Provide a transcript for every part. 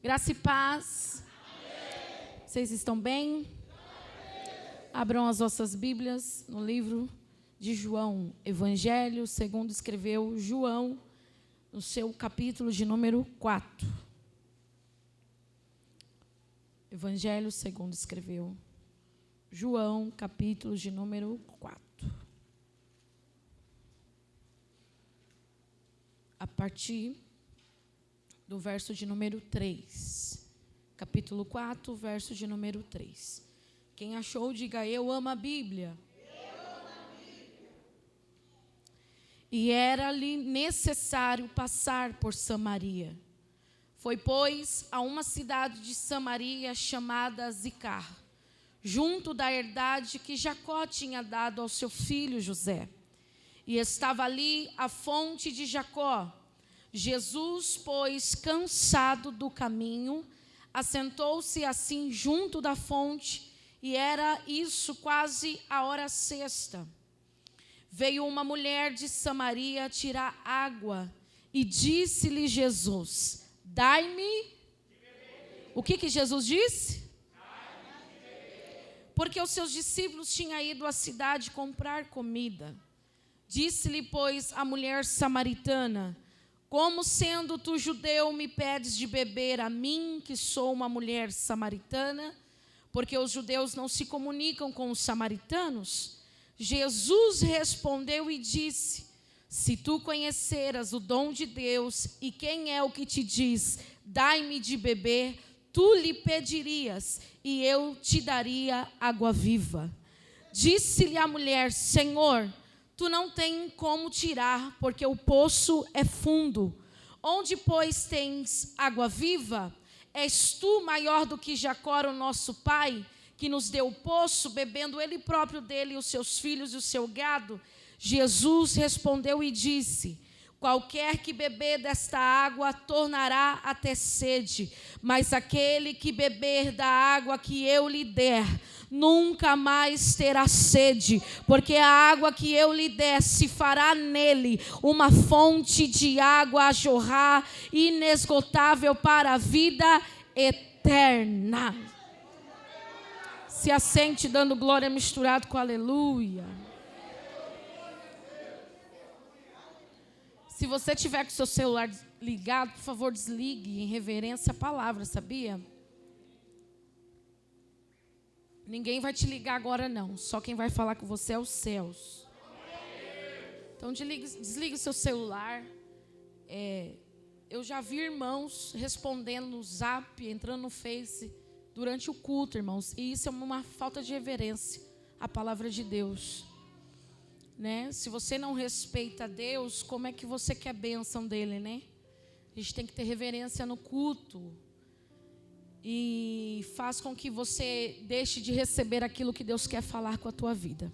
Graça e paz. Amém. Vocês estão bem? Amém. Abram as vossas Bíblias no livro de João, Evangelho segundo escreveu João, no seu capítulo de número 4. Evangelho segundo escreveu João, capítulo de número 4. A partir do verso de número 3. Capítulo 4, verso de número 3. Quem achou, diga: eu amo a Bíblia. Eu amo a Bíblia. E era-lhe necessário passar por Samaria. Foi, pois, a uma cidade de Samaria chamada Sicar, junto da herdade que Jacó tinha dado ao seu filho José. E estava ali a fonte de Jacó. Jesus, pois, cansado do caminho, assentou-se assim junto da fonte, e era isso quase a hora sexta. Veio uma mulher de Samaria tirar água, e disse-lhe Jesus: dai-me. O que Jesus disse? Porque os seus discípulos tinham ido à cidade comprar comida. Disse-lhe, pois, a mulher samaritana: como sendo tu judeu me pedes de beber a mim, que sou uma mulher samaritana? Porque os judeus não se comunicam com os samaritanos. Jesus respondeu e disse: se tu conheceras o dom de Deus e quem é o que te diz, dai-me de beber, tu lhe pedirias e eu te daria água viva. Disse-lhe a mulher: Senhor, tu não tens como tirar, porque o poço é fundo. Onde, pois, tens água viva? És tu maior do que Jacó, o nosso pai, que nos deu o poço, bebendo ele próprio dele, os seus filhos e o seu gado? Jesus respondeu e disse: qualquer que beber desta água tornará a ter sede, mas aquele que beber da água que eu lhe der, nunca mais terá sede, porque a água que eu lhe der se fará nele uma fonte de água a jorrar, inesgotável para a vida eterna. Se assente dando glória misturado com aleluia. Se você tiver com o seu celular ligado, por favor, desligue em reverência à palavra, sabia? Ninguém vai te ligar agora, não. Só quem vai falar com você é os céus. Então, desligue o seu celular. Eu já vi irmãos respondendo no Zap, entrando no Face, durante o culto, irmãos. E isso é uma falta de reverência à palavra de Deus. Né? Se você não respeita Deus, como é que você quer a bênção dele, né? A gente tem que ter reverência no culto. E faz com que você deixe de receber aquilo que Deus quer falar com a tua vida.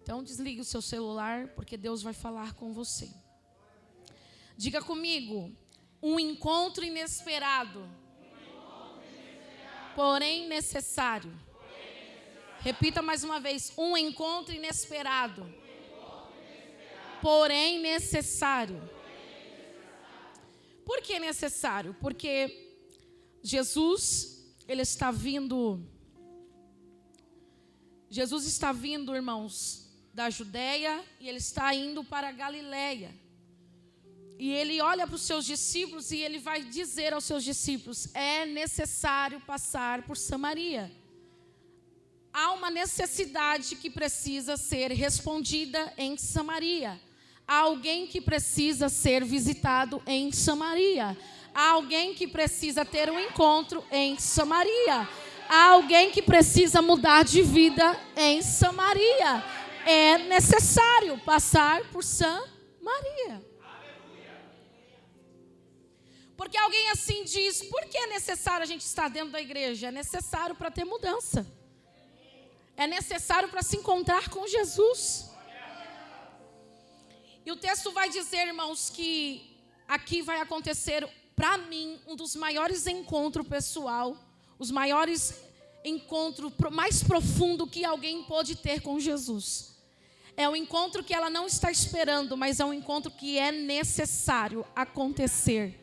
Então desligue o seu celular, porque Deus vai falar com você. Diga comigo: um encontro inesperado, porém necessário. Repita mais uma vez: um encontro inesperado, porém necessário. Por que necessário? Porque Jesus está vindo, irmãos, da Judeia, e ele está indo para a Galileia. E ele olha para os seus discípulos e ele vai dizer aos seus discípulos: é necessário passar por Samaria. Há uma necessidade que precisa ser respondida em Samaria. Há alguém que precisa ser visitado em Samaria. Há alguém que precisa ter um encontro em Samaria. Há alguém que precisa mudar de vida em Samaria. É necessário passar por Samaria. Porque alguém assim diz: por que é necessário a gente estar dentro da igreja? É necessário para ter mudança. É necessário para se encontrar com Jesus. E o texto vai dizer, irmãos, que aqui vai acontecer, para mim, um dos maiores encontros pessoal, os maiores encontros mais profundo que alguém pode ter com Jesus. É um encontro que ela não está esperando, mas é um encontro que é necessário acontecer.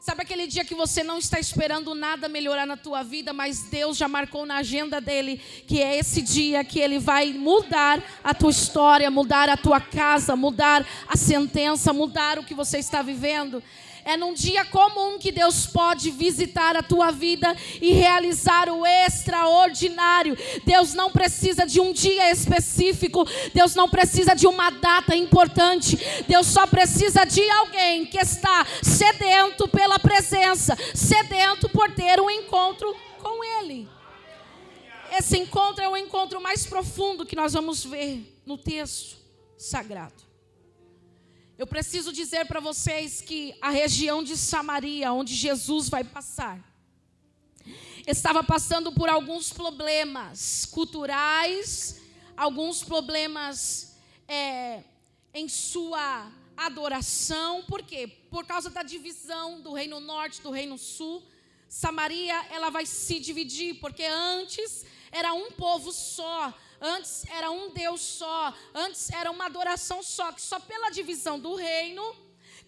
Sabe aquele dia que você não está esperando nada melhorar na tua vida, mas Deus já marcou na agenda dele que é esse dia que ele vai mudar a tua história, mudar a tua casa, mudar a sentença, mudar o que você está vivendo? É num dia comum que Deus pode visitar a tua vida e realizar o extraordinário. Deus não precisa de um dia específico. Deus não precisa de uma data importante. Deus só precisa de alguém que está sedento pela presença, sedento por ter um encontro com Ele. Esse encontro é o encontro mais profundo que nós vamos ver no texto sagrado. Eu preciso dizer para vocês que a região de Samaria, onde Jesus vai passar, estava passando por alguns problemas culturais, alguns problemas em sua adoração. Por quê? Por causa da divisão do reino norte, do reino sul. Samaria, ela vai se dividir, porque antes era um povo só. Antes era um Deus só, antes era uma adoração só, que só pela divisão do reino,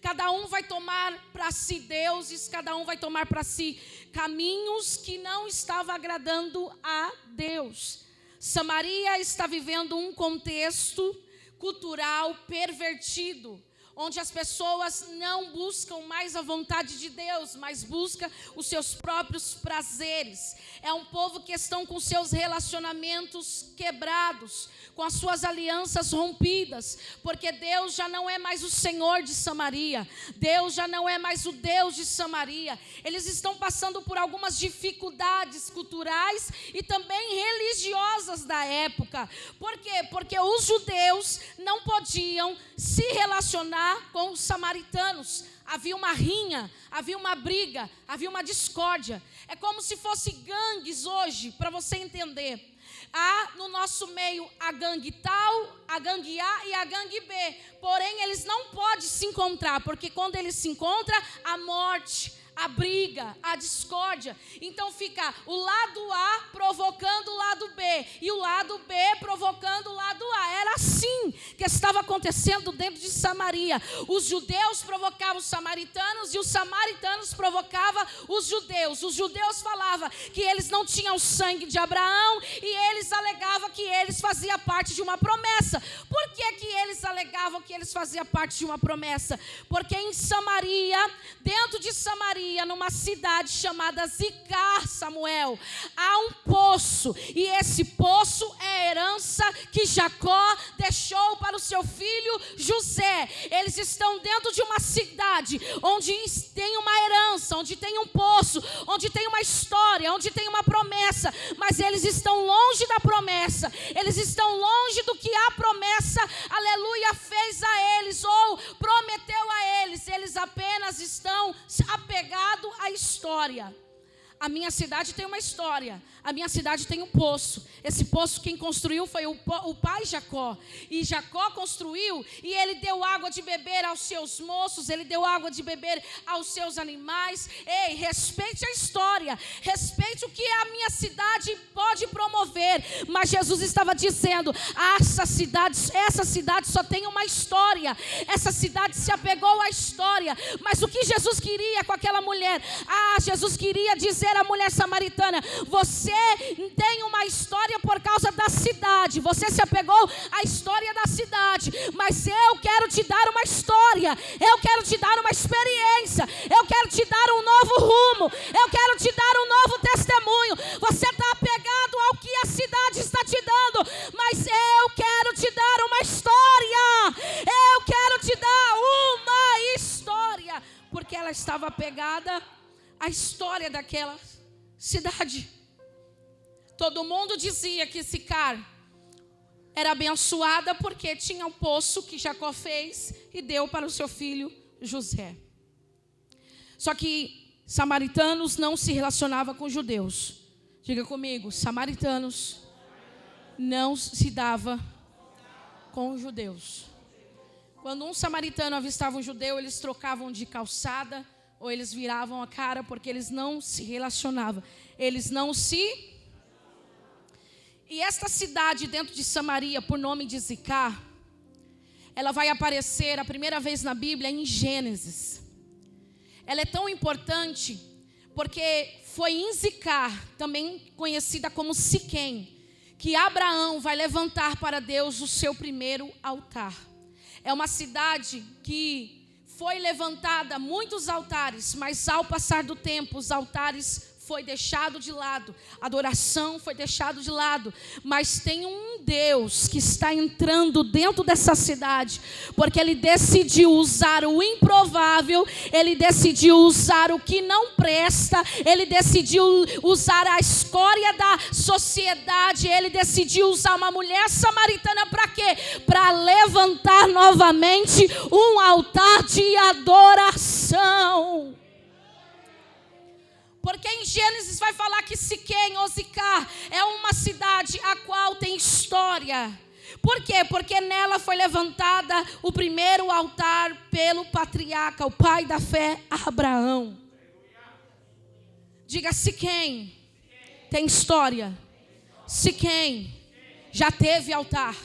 cada um vai tomar para si deuses, cada um vai tomar para si caminhos que não estavam agradando a Deus. Samaria está vivendo um contexto cultural pervertido, onde as pessoas não buscam mais a vontade de Deus, mas buscam os seus próprios prazeres. É um povo que estão com seus relacionamentos quebrados, com as suas alianças rompidas, porque Deus já não é mais o Senhor de Samaria, Deus já não é mais o Deus de Samaria. Eles estão passando por algumas dificuldades culturais e também religiosas da época. Por quê? Porque os judeus não podiam se relacionar com os samaritanos. Havia uma rinha, havia uma briga, havia uma discórdia. É como se fosse gangues hoje, para você entender. Há no nosso meio a gangue tal, a gangue A e a gangue B. Porém, eles não podem se encontrar, porque quando eles se encontram, a morte, a briga, a discórdia. Então fica o lado A provocando o lado B e o lado B provocando o lado A. Era assim que estava acontecendo dentro de Samaria. Os judeus provocavam os samaritanos e os samaritanos provocavam os judeus. Os judeus falavam que eles não tinham o sangue de Abraão e eles alegavam que eles faziam parte de uma promessa. Por que eles alegavam que eles faziam parte de uma promessa? Porque em Samaria, dentro de Samaria, numa cidade chamada Zicar, Samuel, há um poço, e esse poço é a herança que Jacó deixou para o seu filho José. Eles estão dentro de uma cidade onde tem uma herança, onde tem um poço, onde tem uma história, onde tem uma promessa, mas eles estão longe da promessa, eles estão longe do que a promessa, aleluia, fez a eles, ou prometeu a eles. Eles apenas estão apegados à história. A minha cidade tem uma história. A minha cidade tem um poço. Esse poço quem construiu foi o pai Jacó. E Jacó construiu e ele deu água de beber aos seus moços. Ele deu água de beber aos seus animais. Ei, respeite a história. Respeite o que a minha cidade pode promover. Mas Jesus estava dizendo, essa cidade só tem uma história. Essa cidade se apegou à história. Mas o que Jesus queria com aquela mulher? Jesus queria dizer à mulher samaritana, você tem uma história por causa da cidade, você se apegou à história da cidade, mas eu quero te dar uma história, eu quero te dar uma experiência, eu quero te dar um novo rumo, eu quero te dar um novo testemunho. Você está apegado ao que a cidade está te dando, mas eu quero te dar uma história, eu quero te dar uma história, porque ela estava apegada à história daquela cidade. Todo mundo dizia que Sicar era abençoada porque tinha um poço que Jacó fez e deu para o seu filho José. Só que samaritanos não se relacionavam com judeus. Diga comigo, samaritanos não se dava com judeus. Quando um samaritano avistava um judeu, eles trocavam de calçada ou eles viravam a cara, porque eles não se relacionavam. Eles não se... E esta cidade dentro de Samaria, por nome de Zicar, ela vai aparecer a primeira vez na Bíblia em Gênesis. ela é tão importante porque foi em Sicar, também conhecida como Siquém, que Abraão vai levantar para Deus o seu primeiro altar. É uma cidade que foi levantada muitos altares, mas ao passar do tempo os altares foi deixado de lado, a adoração foi deixado de lado, mas tem um Deus que está entrando dentro dessa cidade, porque Ele decidiu usar o improvável, Ele decidiu usar o que não presta, Ele decidiu usar a escória da sociedade, Ele decidiu usar uma mulher samaritana para quê? Para levantar novamente um altar de adoração. Porque em Gênesis vai falar que Siquém ou Sicar é uma cidade a qual tem história. Por quê? Porque nela foi levantada o primeiro altar pelo patriarca, o pai da fé, Abraão. Diga: Siquém tem história. Siquém já teve altar.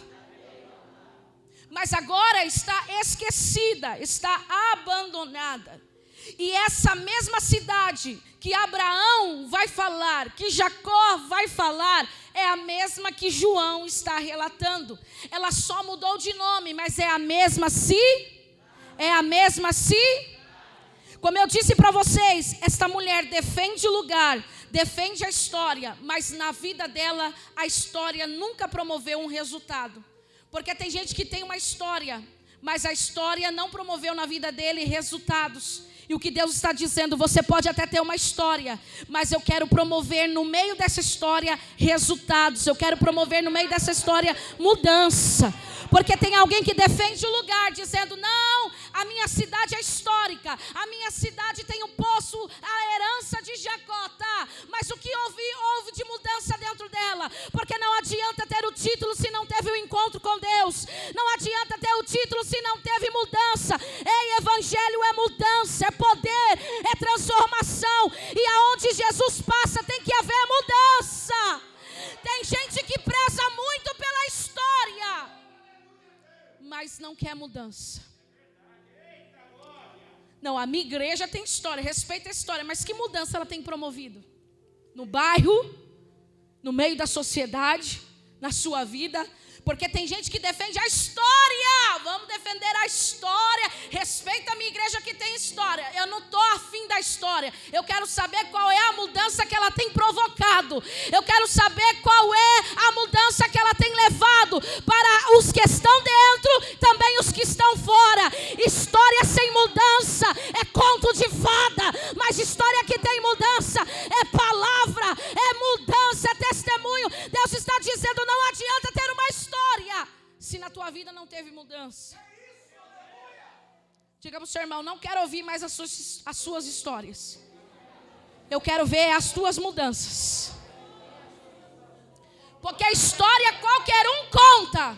Mas agora está esquecida, está abandonada. E essa mesma cidade que Abraão vai falar, que Jacó vai falar, é a mesma que João está relatando. Ela só mudou de nome, mas é a mesma Como eu disse para vocês, esta mulher defende o lugar, defende a história, mas na vida dela a história nunca promoveu um resultado. Porque tem gente que tem uma história, mas a história não promoveu na vida dele resultados. E o que Deus está dizendo, você pode até ter uma história, mas eu quero promover no meio dessa história resultados. Eu quero promover no meio dessa história mudança. Porque tem alguém que defende o lugar, dizendo: não, a minha cidade é histórica, a minha cidade tem o poço, a herança de Jacó, tá? Mas o que houve de mudança dentro dela? Porque não adianta ter o título se não teve o encontro com Deus. Não adianta ter o título se não teve mudança. Ei, evangelho é mudança, é poder, é transformação. E aonde Jesus passa tem que haver mudança. Tem gente que preza muito pela história, mas não quer mudança. Não, a minha igreja tem história, respeita a história, mas que mudança ela tem promovido? No bairro, no meio da sociedade, na sua vida? Porque tem gente que defende a história. Vamos defender a história. Respeita a minha igreja que tem história. Eu não estou afim da história. Eu quero saber qual é a mudança que ela tem provocado. Eu quero saber qual é a mudança que ela tem levado para os que estão dentro, também os que estão fora. História sem mudança é conto de fada. Mas história que tem mudança é palavra, é mudança, é testemunho. Deus está dizendo: não adianta ter uma história se na tua vida não teve mudança. Diga para o seu irmão: não quero ouvir mais as suas histórias. Eu quero ver as tuas mudanças. Porque a história qualquer um conta.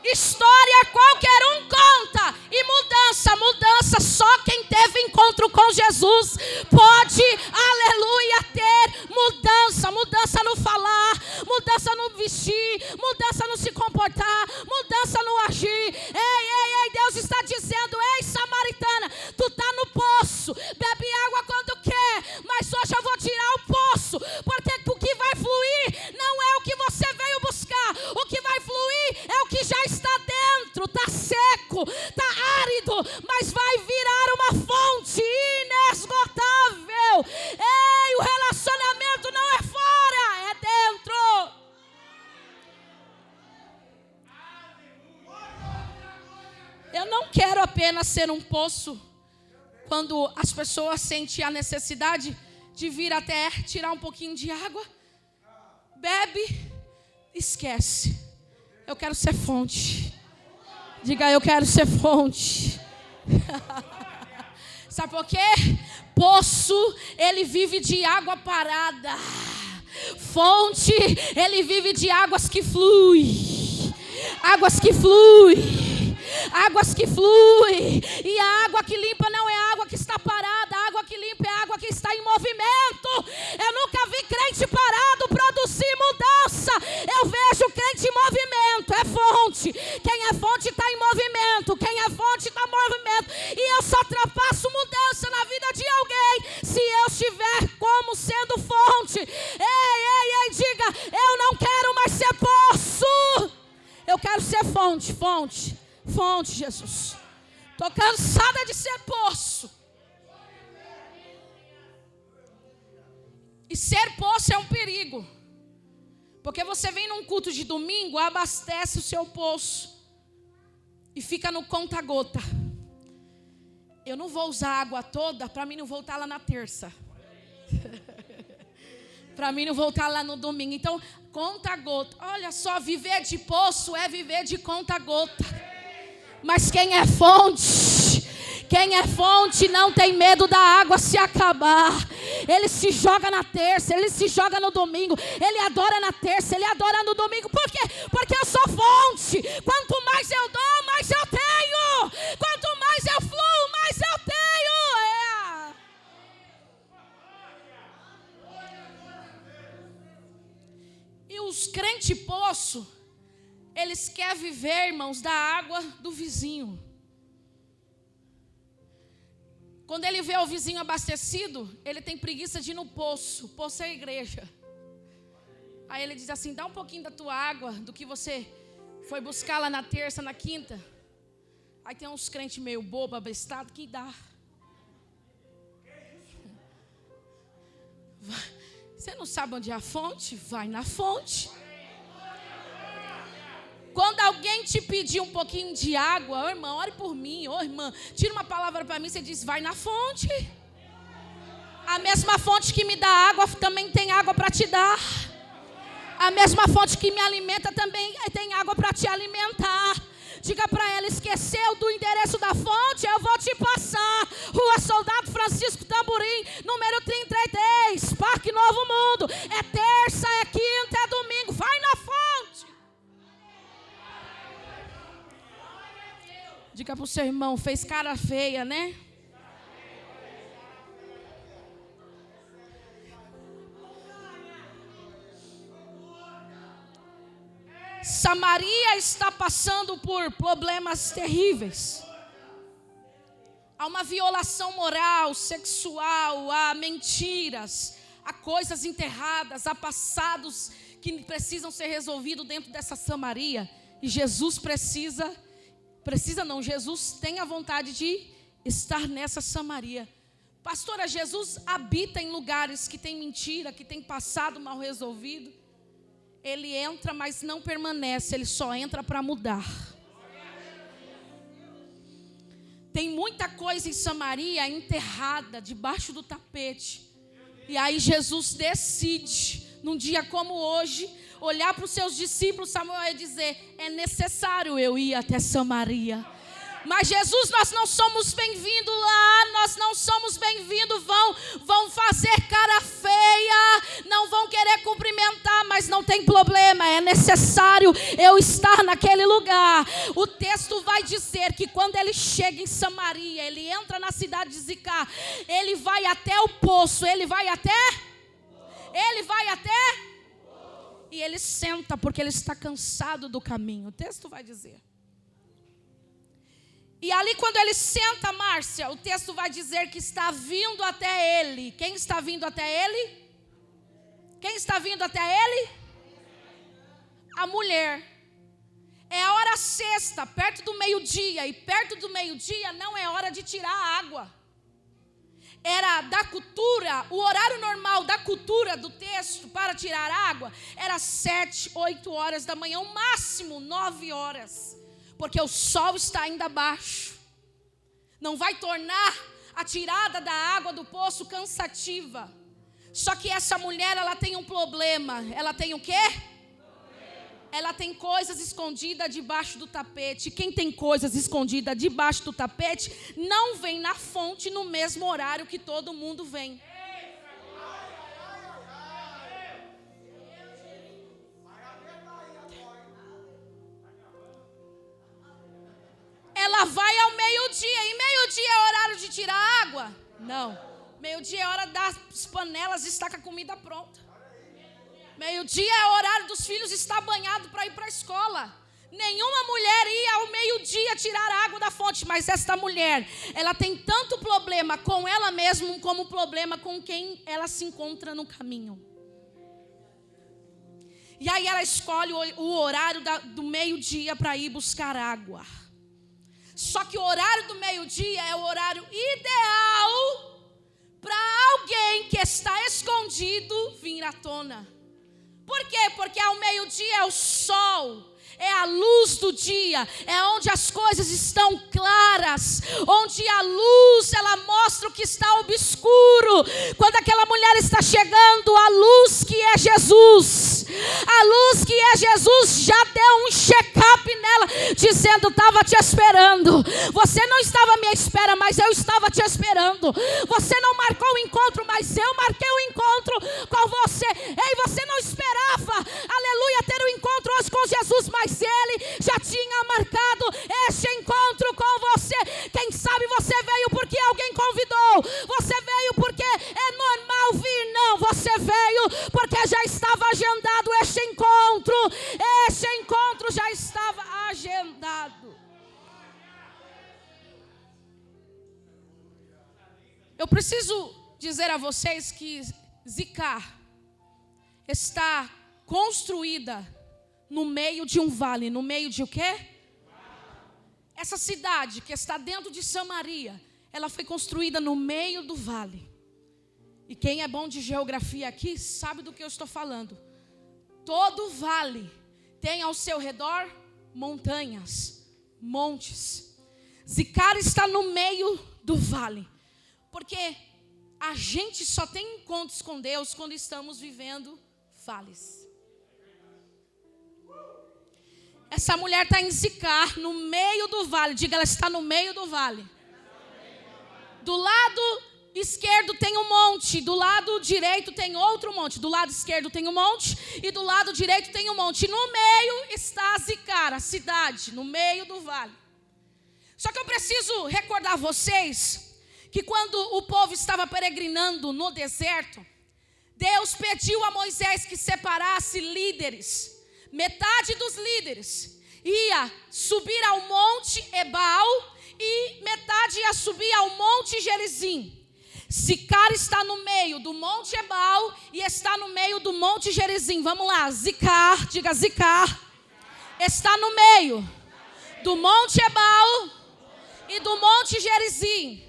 História qualquer um conta. E mudança só quem teve encontro com Jesus pode, aleluia, ter mudança. Mudança no falar, mudança no vestir, mudança no se comportar, mudança no agir. Ei, Deus está dizendo: ei, samaritana, tu está no poço, bebe água quando quer, mas hoje eu vou tirar o poço, porque o que vai fluir não é o que você veio buscar. O que vai fluir é o que já está dentro. Está seco, está árido, mas vai virar uma fonte inesgotável. Ei, o relacionamento não é fora, é dentro. Eu não quero apenas ser um poço quando as pessoas sentem a necessidade de vir até tirar um pouquinho de água. Bebe, esquece. Eu quero ser fonte. Diga: eu quero ser fonte. Sabe por quê? Poço, ele vive de água parada. Fonte, ele vive de águas que fluem. Águas que fluem. Águas que fluem. E a água que limpa não é a água que está parada. A água que limpa é a água que está em movimento. Eu nunca vi crente parado produzir mudança. Eu vejo crente em movimento. É fonte. Quem é fonte está em movimento. Quem é fonte está em movimento. E eu só trapasso mudança na como sendo fonte. Ei, diga, eu não quero mais ser poço. Eu quero ser fonte, Jesus. Estou cansada de ser poço. E ser poço é um perigo. Porque você vem num culto de domingo, abastece o seu poço e fica no conta-gota. Eu não vou usar a água toda para mim não voltar lá na terça. Para mim não voltar lá no domingo. Então, conta-gota. Olha só, viver de poço é viver de conta-gota. Mas quem é fonte não tem medo da água se acabar. Ele se joga na terça, ele se joga no domingo, ele adora na terça, ele adora no domingo. Por quê? Porque eu sou fonte. Quanto mais eu dou, mais eu tenho. Quanto mais eu fluo, mais eu tenho. E os crentes poço, eles querem viver, irmãos, da água do vizinho. Quando ele vê o vizinho abastecido, ele tem preguiça de ir no poço. O poço é a igreja. Aí ele diz assim, dá um pouquinho da tua água, do que você foi buscar lá na terça, na quinta. Aí tem uns crentes meio bobo, abestado, que dá. Você não sabe onde é a fonte? Vai na fonte. Quando alguém te pedir um pouquinho de água, ô irmão, ore por mim, ô irmã, tira uma palavra para mim, você diz, vai na fonte. A mesma fonte que me dá água, também tem água para te dar. A mesma fonte que me alimenta, também tem água para te alimentar. Diga para ela, esqueceu do endereço da fonte? Eu vou te passar. Rua Soldado Francisco Tamborim, número 33, Parque Novo Mundo. É terça, é quinta, é domingo, vai na fonte. Diga para o seu irmão, fez cara feia, né? Samaria está passando por problemas terríveis. Há uma violação moral, sexual, há mentiras, há coisas enterradas, há passados que precisam ser resolvidos dentro dessa Samaria. E Jesus Jesus tem a vontade de estar nessa Samaria. Pastora, Jesus habita em lugares que tem mentira, que tem passado mal resolvido. Ele entra, mas não permanece, ele só entra para mudar. Tem muita coisa em Samaria enterrada debaixo do tapete. E aí Jesus decide, num dia como hoje, olhar para os seus discípulos, Samuel, e dizer, é necessário eu ir até Samaria. Mas Jesus, nós não somos bem-vindos lá, nós não somos bem-vindos, vão fazer cara feia, não vão querer cumprimentar, mas não tem problema, é necessário eu estar naquele lugar. O texto vai dizer que quando ele chega em Samaria, ele entra na cidade de Sicar, ele vai até o poço, ele vai até, e ele senta porque ele está cansado do caminho, o texto vai dizer. E ali quando ele senta, Márcia, o texto vai dizer que está vindo até ele. Quem está vindo até ele? Quem está vindo até ele? A mulher. É a hora sexta, perto do meio-dia. E perto do meio-dia não é hora de tirar a água. Era da cultura, o horário normal da cultura do texto para tirar água era 7, 8 horas da manhã, o máximo 9 horas. Porque o sol está ainda baixo. Não vai tornar a tirada da água do poço cansativa. Só que essa mulher, ela tem um problema. Ela tem o quê? Ela tem coisas escondidas debaixo do tapete. Quem tem coisas escondidas debaixo do tapete, não vem na fonte no mesmo horário que todo mundo vem. Ela vai ao meio-dia. E meio-dia é horário de tirar água? Não. Meio-dia é hora das panelas estar com a comida pronta. Meio-dia é horário dos filhos estar banhados para ir para a escola. Nenhuma mulher ia ao meio-dia tirar água da fonte, mas esta mulher, ela tem tanto problema com ela mesma como problema com quem ela se encontra no caminho. E aí ela escolhe o horário do meio-dia para ir buscar água. Só que o horário do meio-dia é o horário ideal para alguém que está escondido vir à tona. Por quê? Porque ao meio-dia é o sol, é a luz do dia, é onde as coisas estão claras, onde a luz, ela mostra o que está obscuro. Quando aquela mulher está chegando, a luz que é Jesus, a luz que é Jesus já deu um check-up nela, dizendo: estava te esperando. Você não estava à minha espera, mas eu estava te esperando. Você não marcou o encontro, mas eu marquei o encontro com você. Ei, você não esperava, aleluia, ter o encontro hoje com Jesus, mas Ele já tinha marcado este encontro com você. Quem sabe você veio porque alguém convidou, você veio porque é normal vir. Não, você veio porque já estava agendado este encontro. Este encontro já estava agendado. Eu preciso dizer a vocês que Zicar está construída no meio de um vale. No meio de o quê? Essa cidade que está dentro de Samaria, ela foi construída no meio do vale. E quem é bom de geografia aqui sabe do que eu estou falando. Todo vale tem ao seu redor montanhas, montes. Zicar está no meio do vale. Porque a gente só tem encontros com Deus quando estamos vivendo vales. Essa mulher está em Zicar, no meio do vale. Diga, ela está no meio do vale. Do lado esquerdo tem um monte, do lado direito tem outro monte. Do lado esquerdo tem um monte e do lado direito tem um monte. E no meio está Zicar, a cidade, no meio do vale. Só que eu preciso recordar vocês que quando o povo estava peregrinando no deserto, Deus pediu a Moisés que separasse líderes. Metade dos líderes ia subir ao monte Ebal e metade ia subir ao monte Gerizim. Zicar está no meio do monte Ebal e está no meio do monte Gerizim. Vamos lá, Zicar, diga Zicar, está no meio do monte Ebal e do monte Gerizim.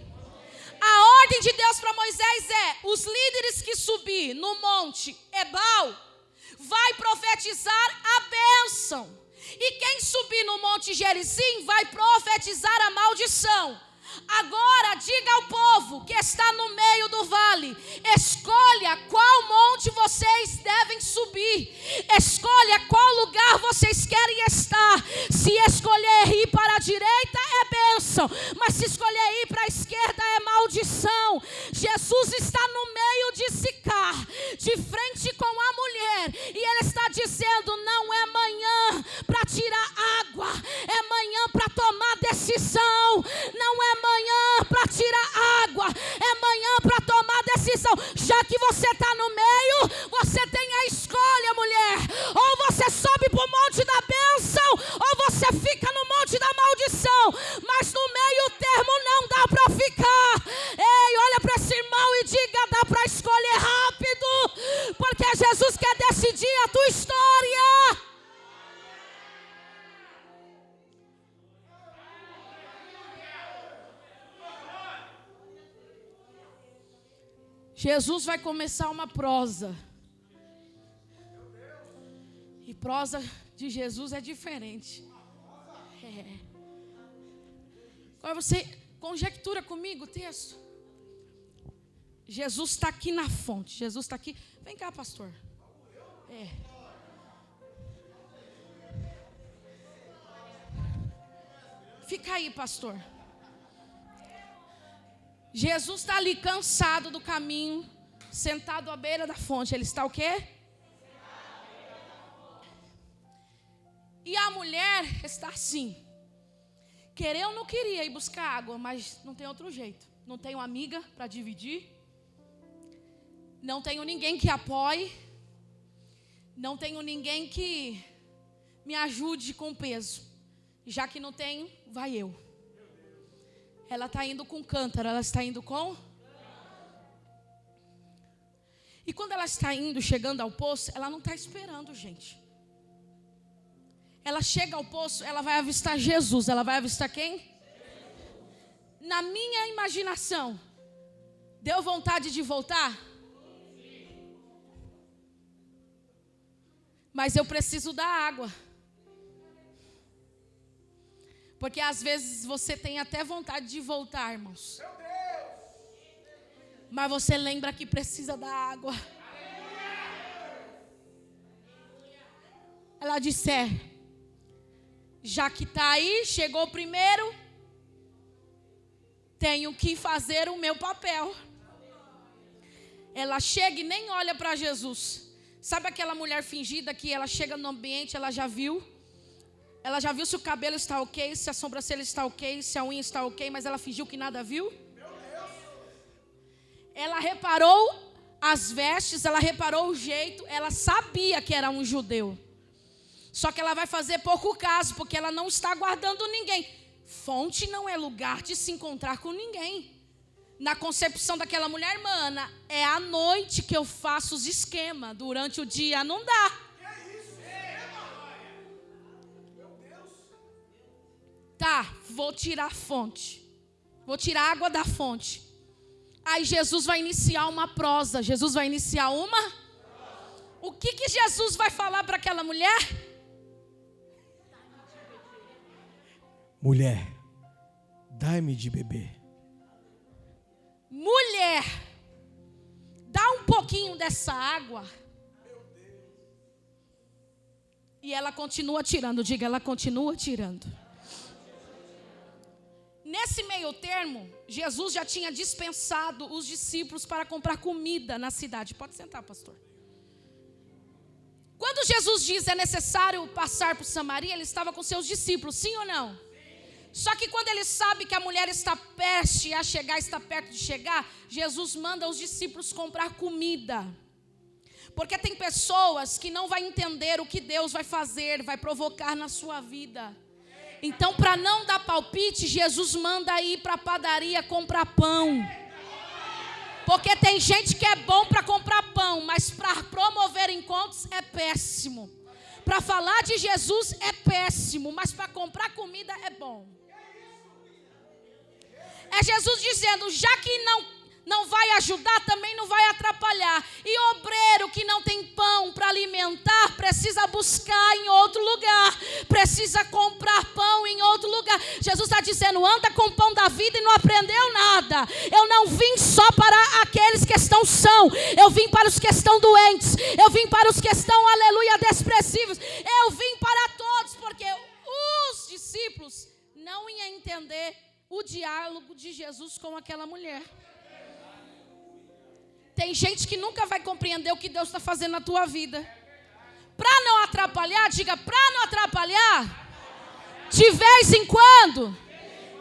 A ordem de Deus para Moisés é: os líderes que subir no monte Ebal vai profetizar a bênção. E quem subir no monte Gerizim vai profetizar a maldição. Agora diga ao povo que está no meio do vale: escolha qual monte vocês devem subir. Escolha qual lugar vocês querem estar. Se escolher ir para a direita é bênção, mas se escolher ir para a esquerda é maldição. Jesus está no meio de Zicar, de frente com a mulher, e ele está dizendo: não é manhã para tirar água, é manhã para tomar decisão. Não é manhã para tirar água, é manhã para tomar decisão. Já que você está no meio, você tem a escolha, mulher. Ou você sobe para o monte da bênção, ou você fica no monte da maldição. Mas no meio termo não dá para ficar. Ei, olha para esse irmão e diga: dá para escolher rápido, porque Jesus quer decidir a tua história. Jesus vai começar uma prosa. E prosa de Jesus é diferente. Agora você conjectura comigo o texto. Jesus está aqui na fonte. Jesus está aqui. Vem cá, pastor. Fica aí, pastor. Jesus está ali cansado do caminho, sentado à beira da fonte. Ele está o quê? E a mulher está assim. Querer ou não queria ir buscar água, mas não tem outro jeito. Não tenho amiga para dividir. Não tenho ninguém que apoie. Não tenho ninguém que me ajude com o peso. Já que não tenho, vai eu. Ela está indo com cântaro, ela está indo com... E quando ela está indo, chegando ao poço, ela não está esperando, gente. Ela chega ao poço, ela vai avistar Jesus. Ela vai avistar quem? Na minha imaginação, deu vontade de voltar? Mas eu preciso da água. Porque às vezes você tem até vontade de voltar, irmãos. Mas você lembra que precisa da água. Ela disse, já que está aí, chegou primeiro, tenho que fazer o meu papel. Ela chega e nem olha para Jesus. Sabe aquela mulher fingida que ela chega no ambiente, ela já viu se o cabelo está ok, se a sobrancelha está ok, se a unha está ok, mas ela fingiu que nada viu? Ela reparou as vestes, ela reparou o jeito, ela sabia que era um judeu. Só que ela vai fazer pouco caso, porque ela não está aguardando ninguém. Fonte não é lugar de se encontrar com ninguém. Na concepção daquela mulher, mana, é à noite que eu faço os esquemas. Durante o dia não dá. Tá, vou tirar a fonte. Vou tirar a água da fonte. Aí Jesus vai iniciar uma prosa. Jesus vai iniciar uma... O que Jesus vai falar para aquela mulher? Mulher, dai-me de beber. Mulher, dá um pouquinho dessa água. E ela continua tirando. Diga, ela continua tirando. Nesse meio termo, Jesus já tinha dispensado os discípulos para comprar comida na cidade. Pode sentar, pastor. Quando Jesus diz é necessário passar por Samaria, ele estava com seus discípulos, sim ou não? Sim. Só que quando ele sabe que a mulher está prestes a chegar, está perto de chegar, Jesus manda os discípulos comprar comida. Porque tem pessoas que não vão entender o que Deus vai fazer, vai provocar na sua vida. Então, para não dar palpite, Jesus manda ir para a padaria comprar pão. Porque tem gente que é bom para comprar pão, mas para promover encontros é péssimo. Para falar de Jesus é péssimo, mas para comprar comida é bom. É Jesus dizendo, já que não vai ajudar, também não vai atrapalhar. E obreiro que não tem pão para alimentar, precisa buscar em outro lugar. Precisa comprar pão em outro lugar. Jesus está dizendo, anda com o pão da vida e não aprendeu nada. Eu não vim só para aqueles que estão sãos. Eu vim para os que estão doentes. Eu vim para os que estão, aleluia, depressivos. Eu vim para todos, porque os discípulos não iam entender o diálogo de Jesus com aquela mulher. Tem gente que nunca vai compreender o que Deus está fazendo na tua vida. Para não atrapalhar, diga, para não atrapalhar, de vez em quando,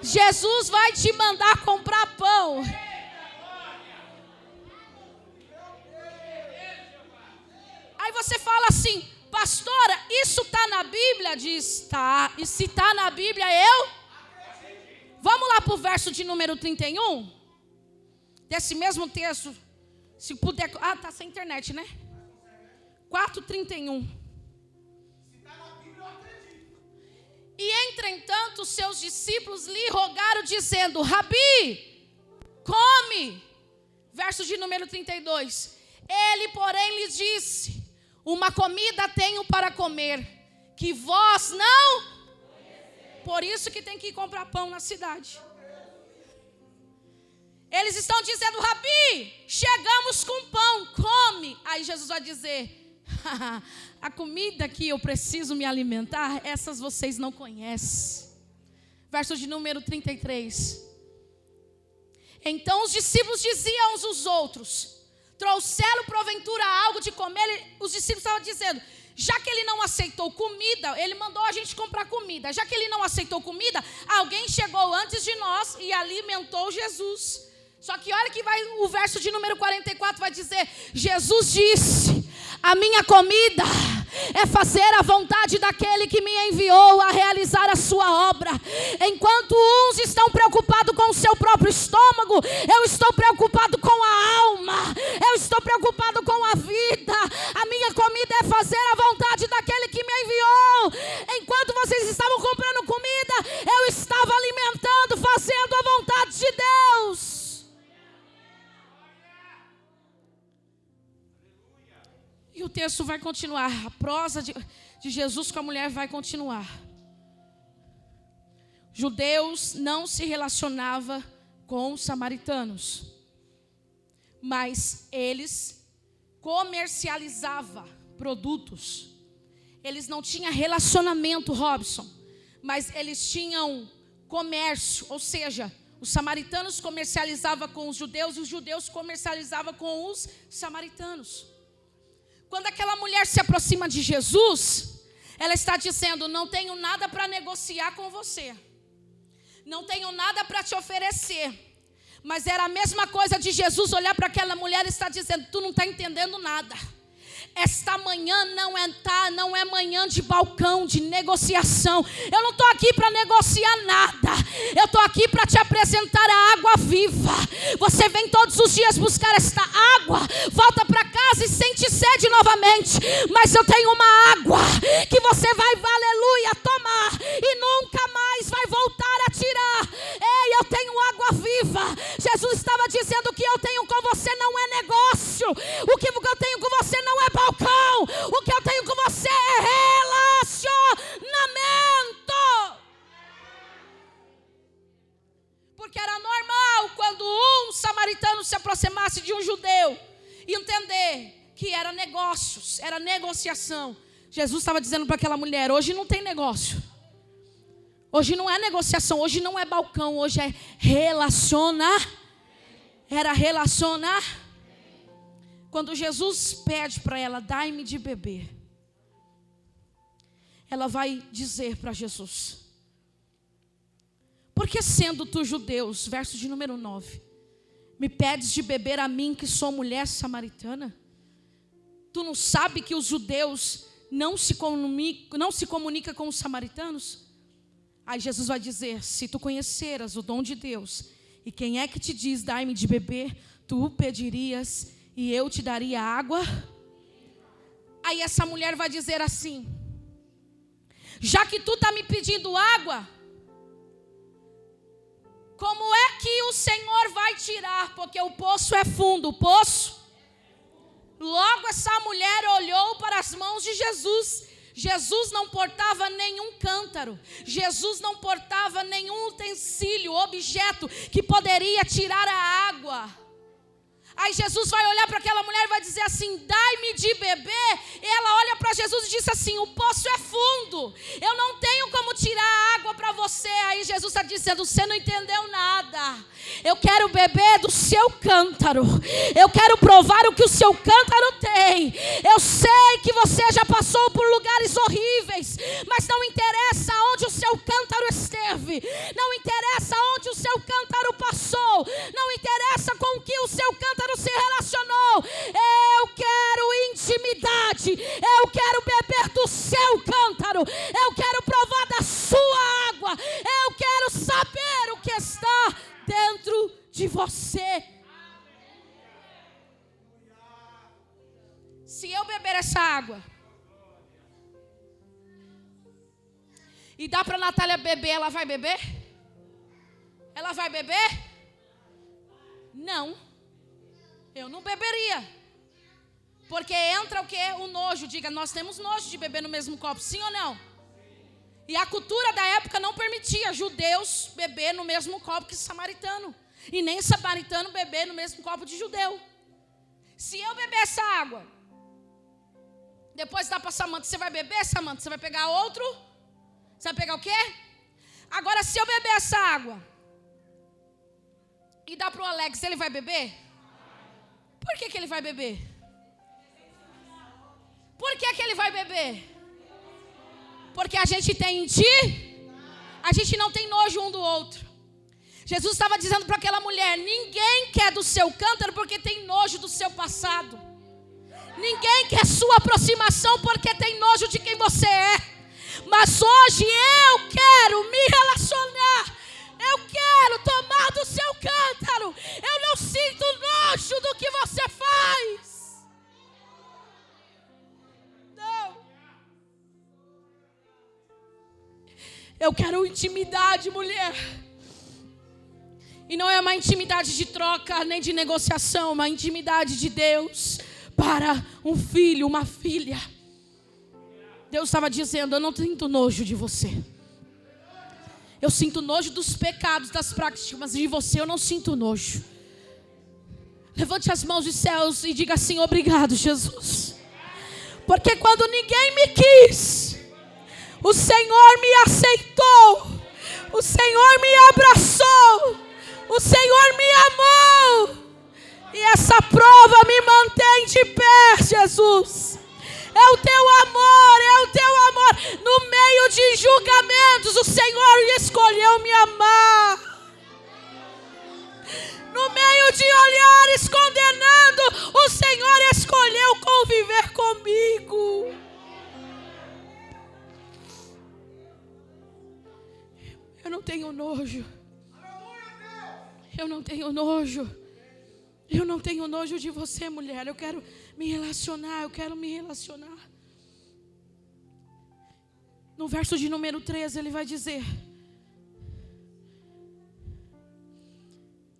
Jesus vai te mandar comprar pão. Aí você fala assim, pastora, isso está na Bíblia? Diz, tá. E se está na Bíblia, eu? Vamos lá para o verso de número 31. Desse mesmo texto. Se puder... Ah, está sem internet, né? 4:31. E entretanto, seus discípulos lhe rogaram, dizendo, Rabi, come. Verso de número 32. Ele, porém, lhes disse, uma comida tenho para comer, que vós não... Por isso que tem que ir comprar pão na cidade. Eles estão dizendo, Rabi, chegamos com pão, come. Aí Jesus vai dizer, a comida que eu preciso me alimentar, essas vocês não conhecem. Verso de número 33. Então os discípulos diziam uns aos outros, trouxeram porventura algo de comer? Os discípulos estavam dizendo, já que ele não aceitou comida, ele mandou a gente comprar comida. Já que ele não aceitou comida, alguém chegou antes de nós e alimentou Jesus. Só que olha que o verso de número 44 vai dizer, Jesus disse, a minha comida é fazer a vontade daquele que me enviou a realizar a sua obra. Enquanto uns estão preocupados com o seu próprio estômago, eu estou preocupado com a alma, eu estou preocupado com a vida. A minha comida é fazer a vontade daquele que me enviou. Enquanto vocês estavam comprando comida, eu estava alimentando, fazendo a vontade de Deus. E o texto vai continuar, a prosa de Jesus com a mulher vai continuar. Judeus não se relacionavam com os samaritanos, mas eles comercializavam produtos. Eles não tinham relacionamento, Robson, mas eles tinham comércio, ou seja, os samaritanos comercializavam com os judeus e os judeus comercializavam com os samaritanos. Quando aquela mulher se aproxima de Jesus, ela está dizendo: não tenho nada para negociar com você, não tenho nada para te oferecer. Mas era a mesma coisa de Jesus olhar para aquela mulher e estar dizendo: tu não está entendendo nada. Esta manhã não é manhã de balcão, de negociação. Eu não estou aqui para negociar nada. Eu estou aqui para te apresentar a água viva. Você vem todos os dias buscar esta água, volta para casa e sente sede novamente. Mas eu tenho uma água que você vai, aleluia, tomar e nunca mais vai voltar a tirar. Ei, eu tenho água viva. Jesus estava dizendo: o que eu tenho com você não é negócio. O que eu tenho com você não é balcão. O que eu tenho com você é relacionamento. Porque era normal quando um samaritano se aproximasse de um judeu entender que era negócios, era negociação. Jesus estava dizendo para aquela mulher: hoje não tem negócio. Hoje não é negociação, hoje não é balcão, hoje é relacionar. Era relacionar. Quando Jesus pede para ela: dai-me de beber, ela vai dizer para Jesus: porque sendo tu judeus, verso de número 9, me pedes de beber a mim que sou mulher samaritana? Tu não sabe que os judeus não se comunicam com os samaritanos? Aí Jesus vai dizer: se tu conheceras o dom de Deus, e quem é que te diz dai-me de beber, tu o pedirias e eu te daria água. Aí essa mulher vai dizer assim: já que tu está me pedindo água, como é que o Senhor vai tirar? Porque o poço é fundo, o poço. Logo essa mulher olhou para as mãos de Jesus. Jesus não portava nenhum cântaro, Jesus não portava nenhum utensílio, objeto que poderia tirar a água. Aí Jesus vai olhar para aquela mulher e vai dizer assim: dai-me de beber. E ela olha para Jesus e diz assim: o poço é fundo, eu não tenho como tirar a água para você. Aí Jesus está dizendo: você não entendeu nada. Eu quero beber do seu cântaro, eu quero provar o que o seu cântaro tem. Eu sei que você já passou por lugares horríveis, mas não interessa onde o seu cântaro esteve, não interessa onde o seu cântaro passou, não interessa com o que o seu cântaro se relacionou. Eu quero intimidade, eu quero beber do seu cântaro, eu quero provar da sua água, eu quero saber o que está dentro de você. Se eu beber essa água e dá para a Natália beber, ela vai beber? Ela vai beber? Não. Eu não beberia. Porque entra o quê? O nojo. Diga: nós temos nojo de beber no mesmo copo, sim ou não? E a cultura da época não permitia judeus beber no mesmo copo que samaritano. E nem samaritano beber no mesmo copo de judeu. Se eu beber essa água, depois dá para Samanta: você vai beber, Samanta? Você vai pegar outro? Você vai pegar o quê? Agora, se eu beber essa água e dá para o Alex, ele vai beber? Por que ele vai beber? Por que ele vai beber? Porque a gente tem a gente não tem nojo um do outro. Jesus estava dizendo para aquela mulher: ninguém quer do seu cântaro porque tem nojo do seu passado. Ninguém quer sua aproximação porque tem nojo de quem você é. Mas hoje eu quero me relacionar. Eu quero tomar do seu cântaro. Eu não sinto nojo do que você faz. Não. Eu quero intimidade, mulher. E não é uma intimidade de troca, nem de negociação. Uma intimidade de Deus para um filho, uma filha. Deus estava dizendo: eu não sinto nojo de você. Eu sinto nojo dos pecados, das práticas, mas de você eu não sinto nojo. Levante as mãos dos céus e diga assim: obrigado, Jesus. Porque quando ninguém me quis, o Senhor me aceitou. O Senhor me abraçou. O Senhor me amou. E essa prova me mantém de pé, Jesus. É o teu amor, é o teu amor. No meio de julgamentos, o Senhor escolheu me amar. No meio de olhares condenando, o Senhor escolheu conviver comigo. Eu não tenho nojo. Eu não tenho nojo. Eu não tenho nojo de você, mulher. Eu quero me relacionar, eu quero me relacionar. No verso de número 13, ele vai dizer: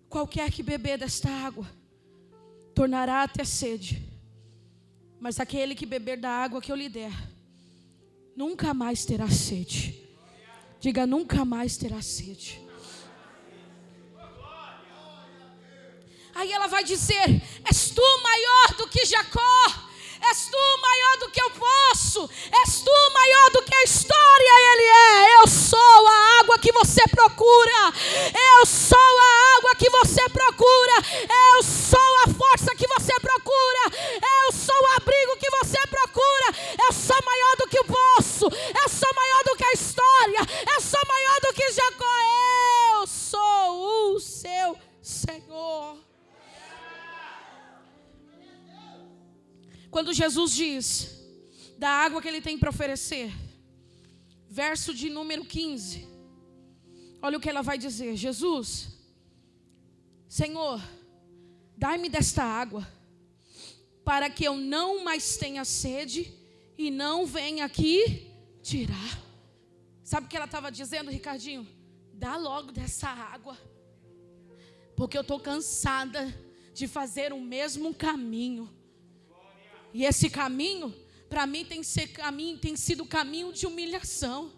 qualquer que beber desta água tornará a ter sede, mas aquele que beber da água que eu lhe der nunca mais terá sede. Diga: nunca mais terá sede. Aí ela vai dizer: és tu maior do que Jacó, és tu maior do que eu posso, és tu maior do que a história. Ele é: eu sou a água que você procura, eu sou a água que você procura, eu sou a força que você procura, eu sou o abrigo que você procura, eu sou maior do que o poço, eu sou maior do que a história, eu sou maior do que Jacó, eu sou o seu Senhor. Quando Jesus diz da água que ele tem para oferecer, verso de número 15, olha o que ela vai dizer: Jesus, Senhor, dai-me desta água, para que eu não mais tenha sede e não venha aqui tirar. Sabe o que ela estava dizendo, Ricardinho? Dá logo dessa água, porque eu estou cansada de fazer o mesmo caminho. E esse caminho, para mim, tem sido caminho de humilhação.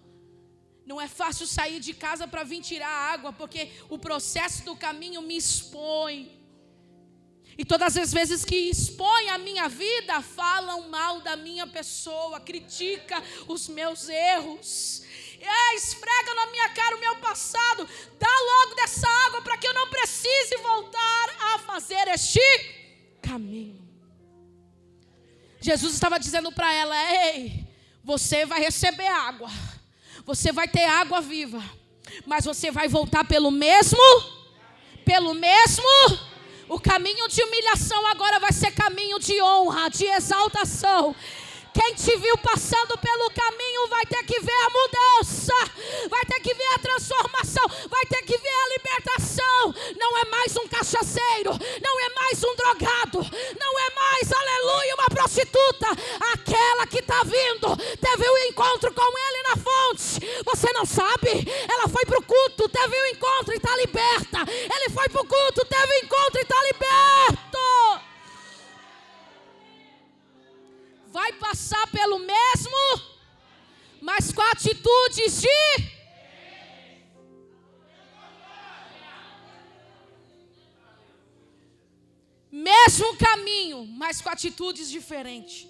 Não é fácil sair de casa para vir tirar a água, porque o processo do caminho me expõe. E todas as vezes que expõe a minha vida, falam mal da minha pessoa, critica os meus erros. Esfrega na minha cara o meu passado. Dá logo dessa água para que eu não precise voltar a fazer este caminho. Jesus estava dizendo para ela: ei, você vai receber água, você vai ter água viva, mas você vai voltar pelo mesmo, o caminho de humilhação agora vai ser caminho de honra, de exaltação. Quem te viu passando pelo caminho vai ter que ver a mudança, vai ter que ver a transformação, vai ter que ver a libertação. Não é mais um cachaceiro, não é mais um drogado, não é mais, aleluia, uma prostituta. Aquela que está vindo, teve um encontro com ele na fonte. Você não sabe? Ela foi para o culto, teve um encontro e está liberta. Ele foi para o culto, teve um encontro e está liberto. Vai passar pelo mesmo, mas com atitudes de... mesmo caminho, mas com atitudes diferentes.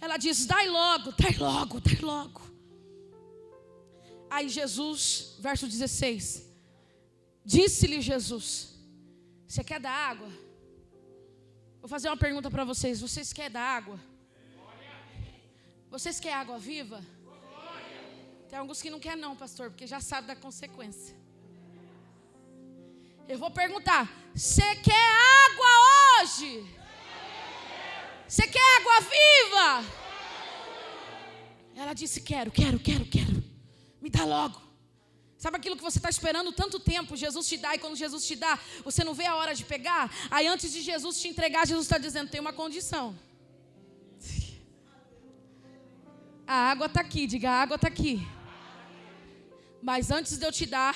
Ela diz: dai logo, dai logo, dai logo. Aí Jesus, verso 16, disse-lhe Jesus: você quer dar água? Vou fazer uma pergunta para vocês. Vocês querem da água? Vocês querem água viva? Tem alguns que não querem não, pastor, porque já sabe da consequência. Eu vou perguntar: você quer água hoje? Ela disse: quero. Me dá logo. Sabe aquilo que você está esperando tanto tempo, Jesus te dá, e quando Jesus te dá, você não vê a hora de pegar? Aí antes de Jesus te entregar, Jesus está dizendo: tem uma condição. A água está aqui, diga: a água está aqui. Mas antes de eu te dar,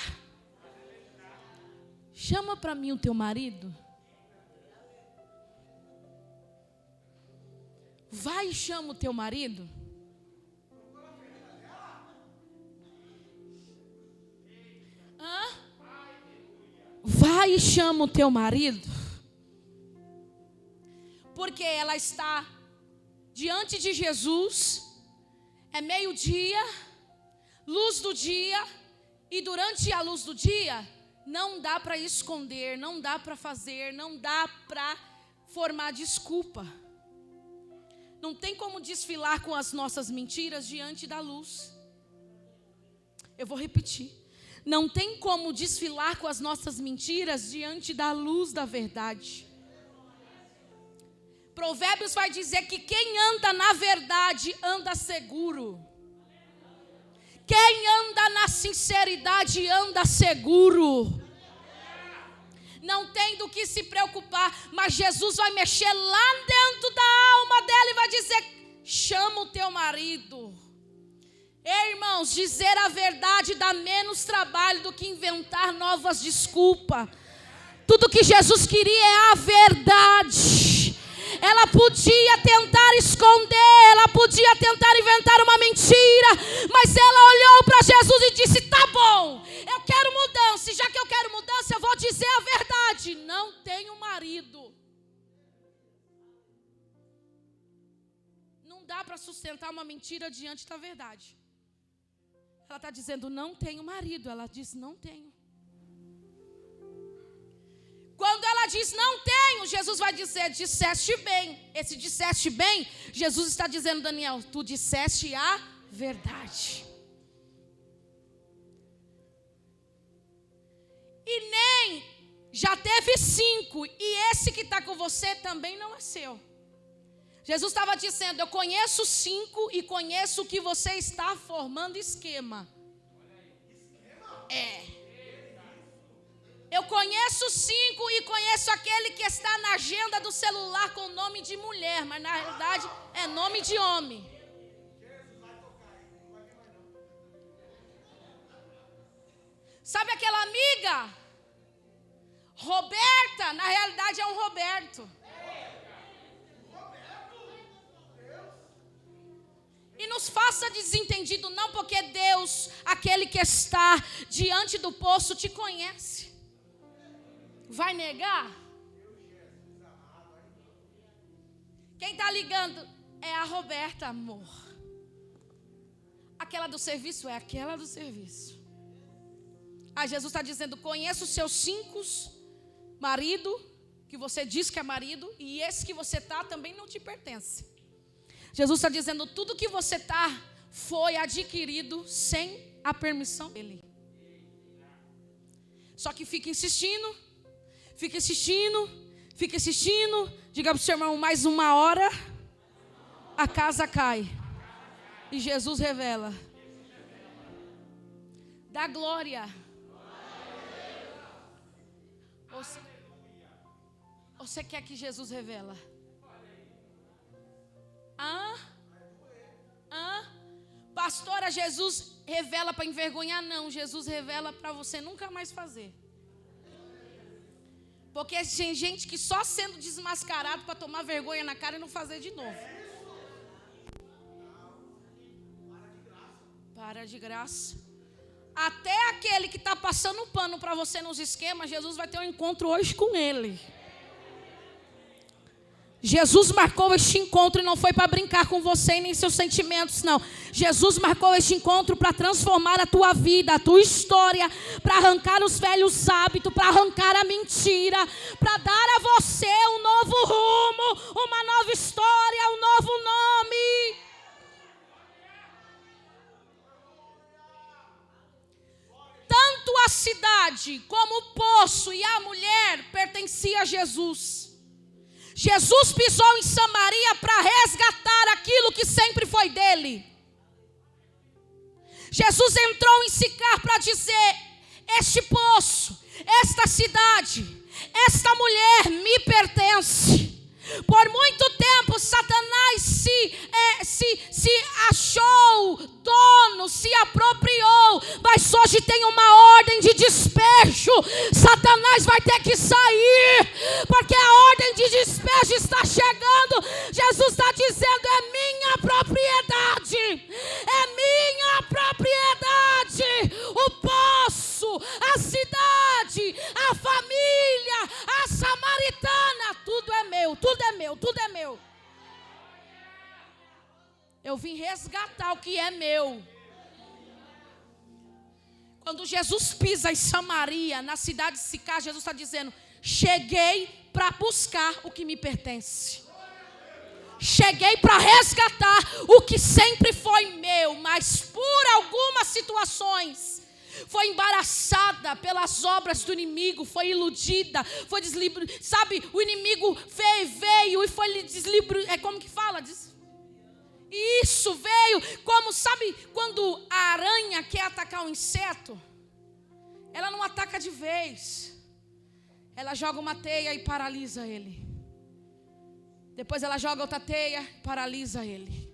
chama para mim o teu marido. Vai e chama o teu marido. Vai e chama o teu marido. Porque ela está diante de Jesus. É meio-dia, luz do dia. E durante a luz do dia, não dá para esconder, não dá para fazer, não dá para formar desculpa. Não tem como desfilar com as nossas mentiras diante da luz. Eu vou repetir. Não tem como desfilar com as nossas mentiras diante da luz da verdade. Provérbios vai dizer que quem anda na verdade anda seguro. Quem anda na sinceridade anda seguro. Não tem do que se preocupar, mas Jesus vai mexer lá dentro da alma dela e vai dizer: chama o teu marido. Irmãos, dizer a verdade dá menos trabalho do que inventar novas desculpas. Tudo que Jesus queria é a verdade. Ela podia tentar esconder, ela podia tentar inventar uma mentira, mas ela olhou para Jesus e disse: tá bom, eu quero mudança, e já que eu quero mudança, eu vou dizer a verdade. Não tenho marido. Não dá para sustentar uma mentira diante da verdade. Ela está dizendo: não tenho marido. Ela diz: não tenho. Quando ela diz não tenho, Jesus vai dizer: disseste bem. Esse disseste bem, Jesus está dizendo: Daniel, tu disseste a verdade. E nem já teve 5, e esse que está com você também não é seu. Jesus estava dizendo: eu conheço 5 e conheço o que você está formando esquema. Eu conheço 5 e conheço aquele que está na agenda do celular com nome de mulher, mas na realidade é nome de homem. Sabe aquela amiga? Roberta, na realidade é um Roberto. E nos faça desentendido não, porque Deus, aquele que está diante do poço, te conhece. Vai negar? Quem está ligando é a Roberta, amor. Aquela do serviço é aquela do serviço. Aí Jesus está dizendo: conheço os seus 5 marido, que você diz que é marido, e esse que você está também não te pertence. Jesus está dizendo: tudo que você está foi adquirido sem a permissão dele. Só que fica insistindo. Diga para o seu irmão: mais uma hora a casa cai. E Jesus revela. Dá glória. Você quer que Jesus revela? Pastora, Jesus revela para envergonhar? Não, Jesus revela para você nunca mais fazer. Porque tem gente que só sendo desmascarado para tomar vergonha na cara e não fazer de novo. Para de graça. Até aquele que está passando pano para você nos esquemas, Jesus vai ter um encontro hoje com ele. Jesus marcou este encontro e não foi para brincar com você e nem seus sentimentos, não. Jesus marcou este encontro para transformar a tua vida, a tua história, para arrancar os velhos hábitos, para arrancar a mentira, para dar a você um novo rumo, uma nova história, um novo nome. Tanto a cidade como o poço e a mulher pertencia a Jesus. Jesus pisou em Samaria para resgatar aquilo que sempre foi dele. Jesus entrou em Sicar para dizer: este poço, esta cidade, esta mulher me pertence. Por muito tempo Satanás se achou dono, se apropriou, mas hoje tem uma ordem de despejo. Satanás vai ter que sair, porque a ordem de despejo está chegando. Jesus está dizendo: é minha propriedade, é minha propriedade. O poço, a cidade, a família, a samaritana, tudo é meu, tudo é meu, tudo é meu. Eu vim resgatar o que é meu. Quando Jesus pisa em Samaria, na cidade de Sicar, Jesus está dizendo: cheguei para buscar o que me pertence. Cheguei para resgatar o que sempre foi meu, mas por algumas situações foi embaraçada pelas obras do inimigo, foi iludida, foi deslibrada. Sabe, o inimigo veio e foi deslibrado. É como que fala? Isso veio como, sabe, quando a aranha quer atacar um inseto, ela não ataca de vez. Ela joga uma teia e paralisa ele. Depois ela joga outra teia e paralisa ele.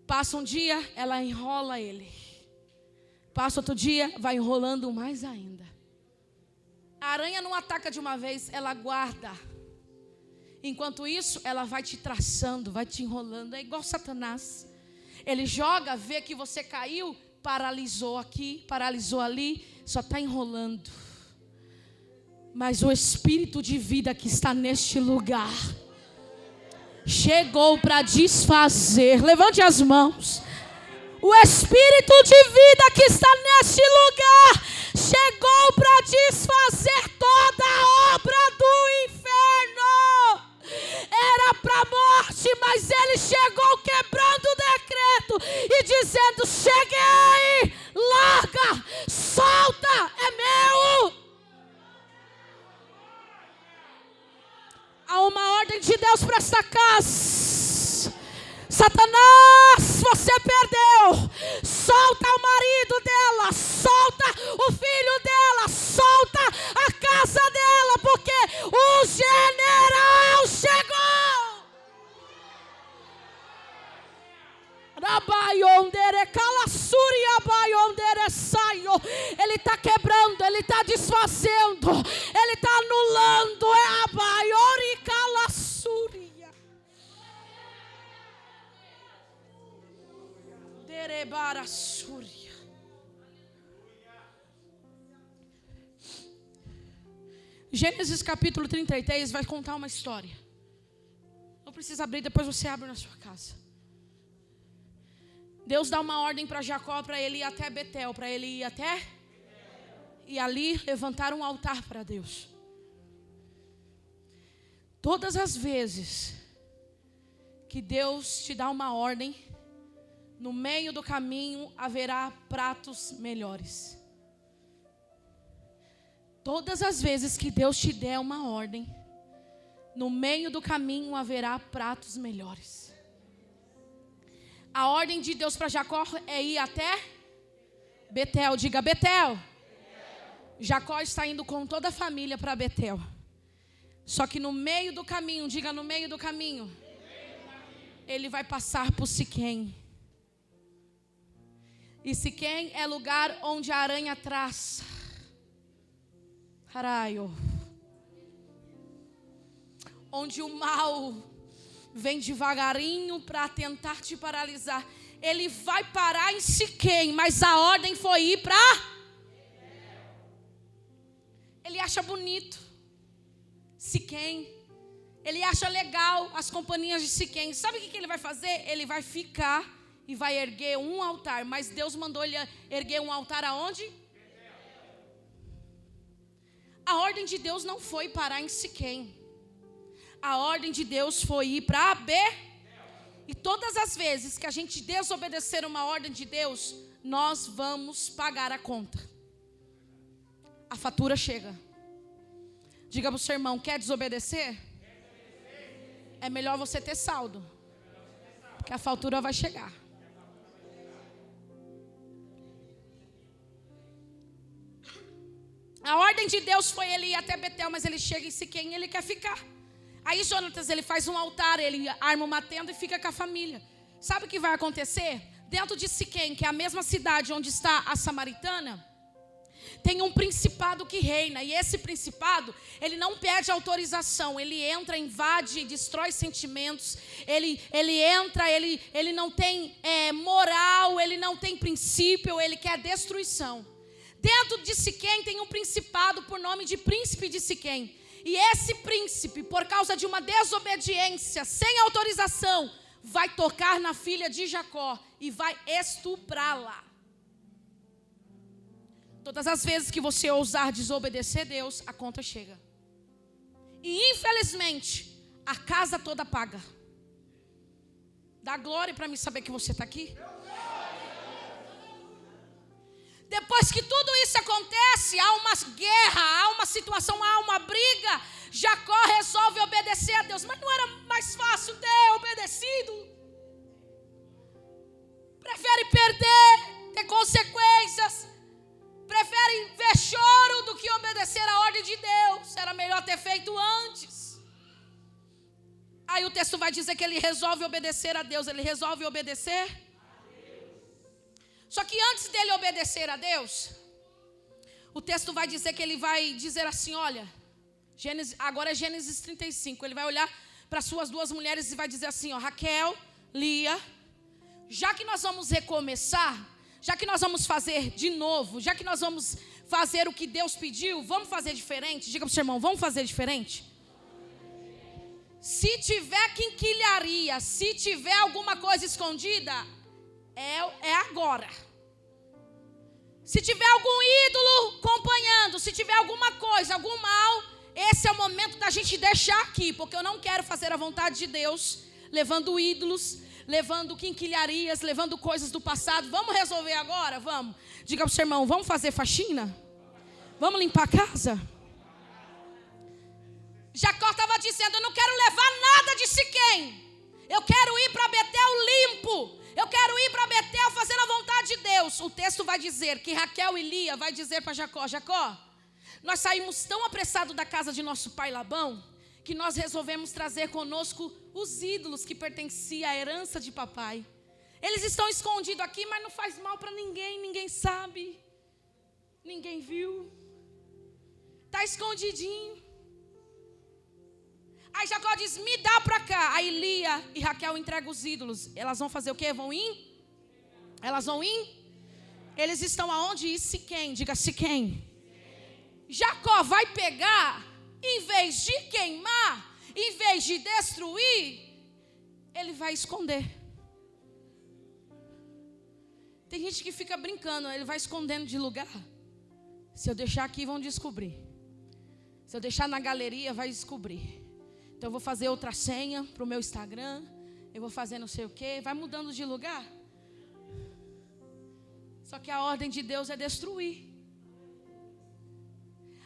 Passa um dia, ela enrola ele. Passa outro dia, vai enrolando mais ainda. A aranha não ataca de uma vez, ela guarda. Enquanto isso, ela vai te traçando, vai te enrolando. É igual Satanás. Ele joga, vê que você caiu, paralisou aqui, paralisou ali, só está enrolando. Mas o Espírito de vida que está neste lugar chegou para desfazer. Levante as mãos. O Espírito de vida que está neste lugar chegou para desfazer toda a obra do inferno. Era para a morte, mas ele chegou quebrando o decreto e dizendo: cheguei, larga, solta, é meu. Há uma ordem de Deus para esta casa. Satanás, você perdeu. Solta o marido dela, solta o filho dela, solta a casa dela, porque o general chegou. Ele está quebrando, ele está desfazendo, ele está anulando. É a Baiori Calassuri. Gênesis capítulo 33 vai contar uma história. Não precisa abrir, depois você abre na sua casa. Deus dá uma ordem para Jacó, para ele ir até Betel, para ele ir até e ali levantar um altar para Deus. Todas as vezes que Deus te dá uma ordem, no meio do caminho haverá pratos melhores. Todas as vezes que Deus te der uma ordem, no meio do caminho haverá pratos melhores. A ordem de Deus para Jacó é ir até Betel. Diga Betel. Jacó está indo com toda a família para Betel. Só que no meio do caminho, diga no meio do caminho, ele vai passar por Siquém. E Siquém é lugar onde a aranha traça. Haraio. Onde o mal vem devagarinho para tentar te paralisar. Ele vai parar em Siquém, mas a ordem foi ir para... Ele acha bonito Siquém. Ele acha legal as companhias de Siquém. Sabe o que ele vai fazer? Ele vai ficar e vai erguer um altar. Mas Deus mandou ele erguer um altar aonde? A ordem de Deus não foi parar em Siquém. A ordem de Deus foi ir para Betel. E todas as vezes que a gente desobedecer uma ordem de Deus, nós vamos pagar a conta. A fatura chega. Diga para o seu irmão: quer desobedecer? É melhor você ter saldo, porque a fatura vai chegar. A ordem de Deus foi ele ir até Betel, mas ele chega em Siquém e ele quer ficar. Aí Jonatas, ele faz um altar, ele arma uma tenda e fica com a família. Sabe o que vai acontecer? Dentro de Siquém, que é a mesma cidade onde está a samaritana, tem um principado que reina. E esse principado, ele não pede autorização. Ele entra, invade, destrói sentimentos. Ele entra, ele não tem moral, ele não tem princípio, ele quer destruição. Dentro de Siquém tem um principado por nome de príncipe de Siquém. E esse príncipe, por causa de uma desobediência, sem autorização, vai tocar na filha de Jacó e vai estuprá-la. Todas as vezes que você ousar desobedecer a Deus, a conta chega. E infelizmente, a casa toda paga. Dá glória para mim saber que você está aqui. Depois que tudo isso acontece, há uma guerra, há uma situação, há uma briga. Jacó resolve obedecer a Deus. Mas não era mais fácil ter obedecido? Prefere perder, ter consequências. Prefere ver choro do que obedecer a ordem de Deus. Era melhor ter feito antes. Aí o texto vai dizer que ele resolve obedecer a Deus. Ele resolve obedecer. Só que antes dele obedecer a Deus, o texto vai dizer que ele vai dizer assim, olha, agora é Gênesis 35, ele vai olhar para suas duas mulheres e vai dizer assim, ó, Raquel, Lia, já que nós vamos recomeçar, já que nós vamos fazer de novo, já que nós vamos fazer o que Deus pediu, vamos fazer diferente? Diga para o seu irmão, vamos fazer diferente? Se tiver quinquilharia, se tiver alguma coisa escondida, é agora. Se tiver algum ídolo acompanhando, se tiver alguma coisa, algum mal, esse é o momento da gente deixar aqui, porque eu não quero fazer a vontade de Deus, levando ídolos, levando quinquilharias, levando coisas do passado. Vamos resolver agora? Vamos. Diga para o seu irmão, vamos fazer faxina? Vamos limpar a casa? Jacó estava dizendo, eu não quero levar nada de Siquém. Eu quero ir para Betel limpo. Eu quero ir para Betel fazendo a vontade de Deus. O texto vai dizer que Raquel e Lia vai dizer para Jacó, Jacó, nós saímos tão apressados da casa de nosso pai Labão, que nós resolvemos trazer conosco os ídolos que pertenciam à herança de papai. Eles estão escondidos aqui, mas não faz mal para ninguém, ninguém sabe, ninguém viu. Está escondidinho. Aí Jacó diz, me dá para cá. Aí Lia e Raquel entregam os ídolos. Elas vão fazer o quê? Vão ir? Elas vão ir? Eles estão aonde? Em Siquém. Diga Siquém. Jacó vai pegar, em vez de queimar, em vez de destruir, ele vai esconder. Tem gente que fica brincando, ele vai escondendo de lugar. Se eu deixar aqui, vão descobrir. Se eu deixar na galeria, vai descobrir. Então eu vou fazer outra senha para o meu Instagram. Eu vou fazer não sei o quê. Vai mudando de lugar. Só que a ordem de Deus é destruir.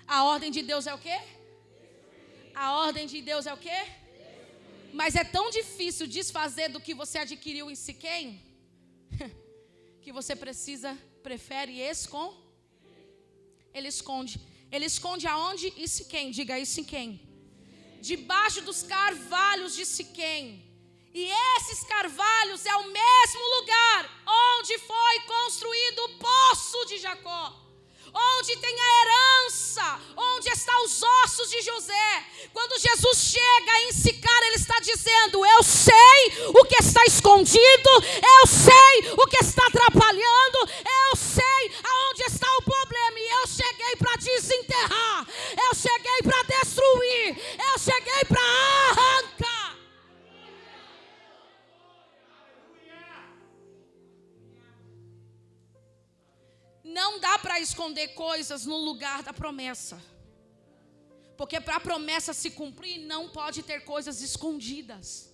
A ordem de Deus é o quê? A ordem de Deus é o quê? Mas é tão difícil desfazer do que você adquiriu em Siquém, que você prefere esconder. Ele esconde. Ele esconde aonde? Em Siquém. Diga aí Siquém. Debaixo dos carvalhos de Siquém. E esses carvalhos é o mesmo lugar onde foi construído o poço de Jacó, onde tem a herança, onde estão os ossos de José. Quando Jesus chega em Sicar, ele está dizendo, eu sei o que está escondido, eu sei o que está atrapalhando, eu sei aonde está o problema, e eu cheguei para desenterrar, eu cheguei para destruir, eu cheguei para arrancar. Não dá para esconder coisas no lugar da promessa. Porque para a promessa se cumprir, não pode ter coisas escondidas.